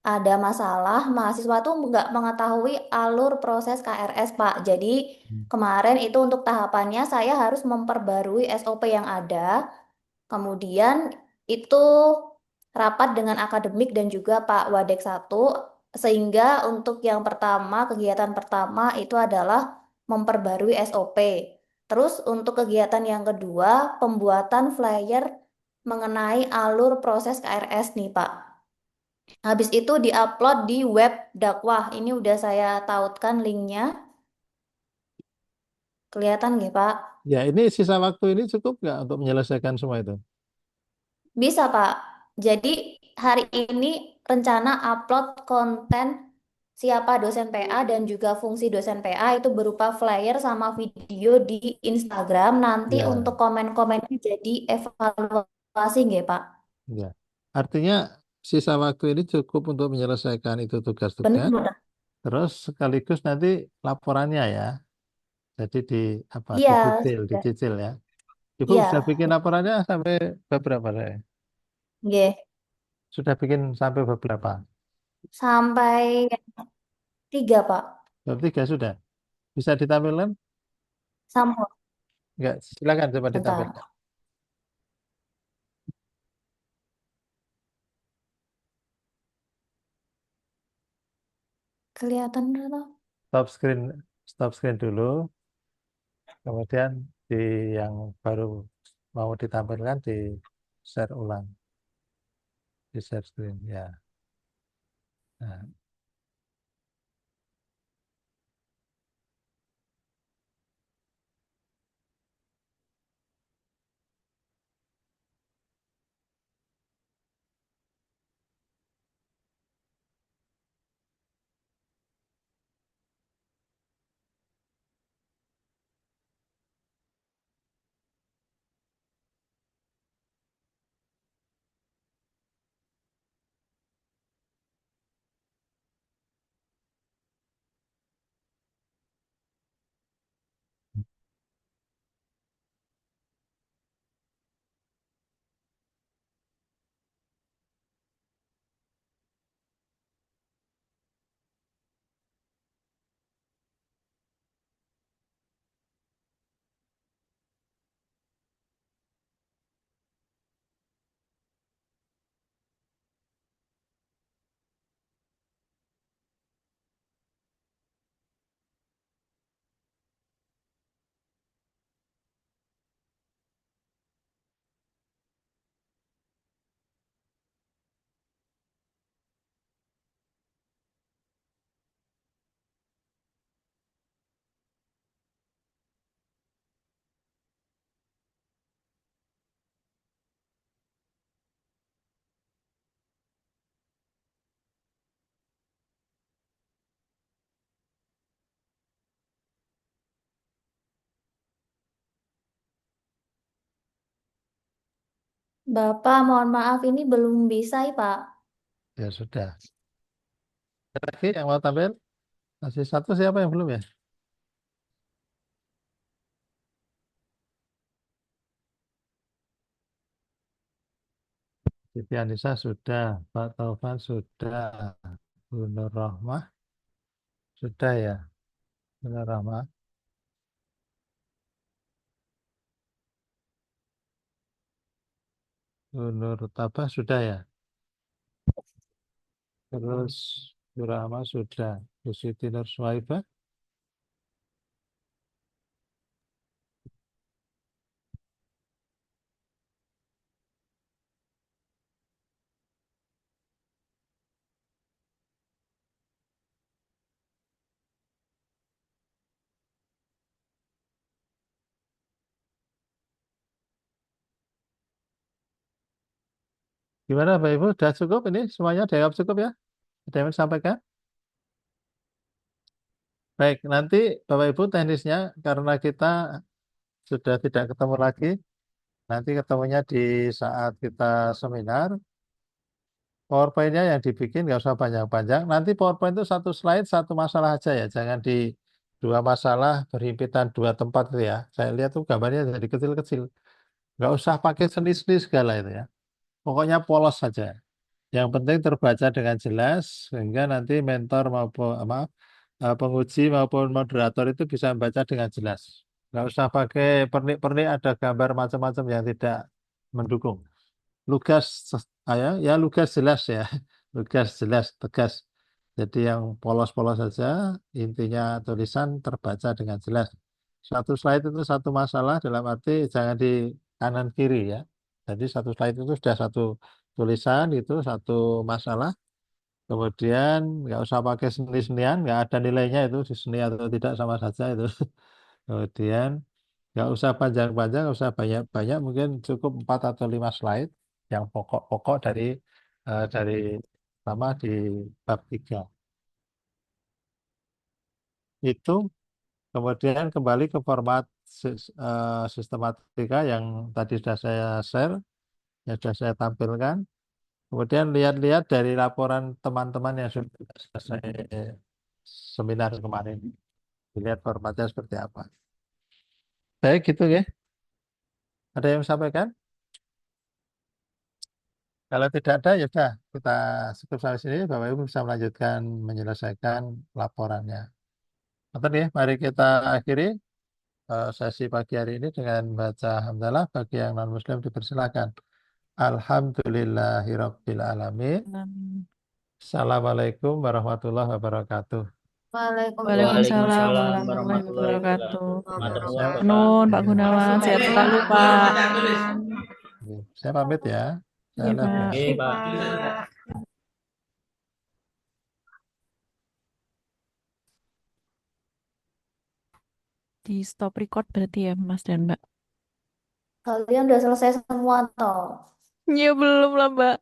ada masalah mahasiswa tuh nggak mengetahui alur proses KRS, Pak. Jadi kemarin itu untuk tahapannya saya harus memperbarui SOP yang ada. Kemudian itu rapat dengan akademik dan juga Pak Wadek satu, sehingga untuk yang pertama, kegiatan pertama itu adalah memperbarui SOP. Terus untuk kegiatan yang kedua, pembuatan flyer mengenai alur proses KRS nih Pak. Habis itu diupload di web dakwah. Ini udah saya tautkan linknya. Kelihatan nggak Pak? Ya, ini sisa waktu ini cukup nggak untuk menyelesaikan semua itu? Bisa, Pak. Jadi hari ini rencana upload konten siapa dosen PA dan juga fungsi dosen PA itu berupa flyer sama video di Instagram. Nanti Ya, untuk komen-komennya jadi evaluasi nggak, Pak? ya. Artinya sisa waktu ini cukup untuk menyelesaikan itu tugas-tugas. Benar. Terus sekaligus nanti laporannya ya. Jadi apa? Iya, sudah. Dicicil ya. Ibu Iya, sudah bikin laporannya sampai beberapa deh? nggih. Sudah bikin sampai beberapa? Sampai 3, Pak. Tiga sudah. Bisa ditampilkan? Sama. Enggak, silakan coba Bentar. ditampilkan. Kelihatan atau? Stop screen dulu. Kemudian di yang baru mau ditampilkan di share ulang. Di share screen ya. Nah, Bapak, mohon maaf ini belum bisa, ya, Pak. ya sudah. Ada lagi yang mau tampil? Masih satu siapa yang belum ya? Siti Anissa sudah, Pak Taufan sudah, Bu Nur Rahmah sudah ya, Bu Nur Rahmah, Bu Nur Tabah sudah ya, terus Bu Rahmah sudah, Bu Siti Nur Suhaibah, gimana Bapak Ibu? Sudah cukup ini semuanya dianggap cukup ya? Ada yang mau disampaikan? Baik, nanti Bapak Ibu teknisnya karena kita sudah tidak ketemu lagi, nanti ketemunya di saat kita seminar. PowerPoint-nya yang dibikin nggak usah panjang-panjang. Nanti PowerPoint itu satu slide, satu masalah aja ya. Jangan dua masalah berhimpitan dua tempat itu ya. Saya lihat tuh gambarnya jadi kecil-kecil. Nggak usah pakai seni-seni segala itu ya. Pokoknya polos saja. Yang penting terbaca dengan jelas sehingga nanti mentor maupun maaf, penguji maupun moderator itu bisa membaca dengan jelas. Nggak usah pakai pernik-pernik ada gambar macam-macam yang tidak mendukung. Lugas, ya lugas jelas ya, lugas jelas tegas. Jadi yang polos-polos saja, intinya tulisan terbaca dengan jelas. Satu slide itu satu masalah dalam arti jangan di kanan kiri ya. Jadi satu slide itu sudah satu tulisan itu satu masalah. Kemudian nggak usah pakai seni-senian, nggak ada nilainya itu di seni atau tidak sama saja itu. Kemudian nggak usah panjang-panjang, nggak usah banyak-banyak, mungkin cukup 4 atau 5 slide yang pokok-pokok dari sama di bab 3. Itu kemudian kembali ke format sistematika yang tadi sudah saya share, yang sudah saya tampilkan. Kemudian lihat-lihat dari laporan teman-teman yang sudah selesai seminar kemarin. Dilihat formatnya seperti apa. Baik, gitu ya. Ada yang sampaikan? Kalau tidak ada, ya sudah kita cukup sampai sini. Bapak Ibu bisa melanjutkan menyelesaikan laporannya. Oke ya, mari kita akhiri sesi pagi hari ini dengan baca hamdalah. Bagi yang non Muslim dipersilakan. Alhamdulillahirabbil alamin. Assalamualaikum warahmatullahi wabarakatuh. Waalaikumsalam. Waalaikumsalam warahmatullahi warahmatullahi wabarakatuh. wabarakatuh. Nun, Pak Gunawan, sehat selalu, Pak. Saya pamit ya. Saya Iya, live ya. Pak. Oke, Pak. Di stop record berarti ya, Mas dan Mbak. Kalian udah selesai semua toh? Ya belum lah, Mbak.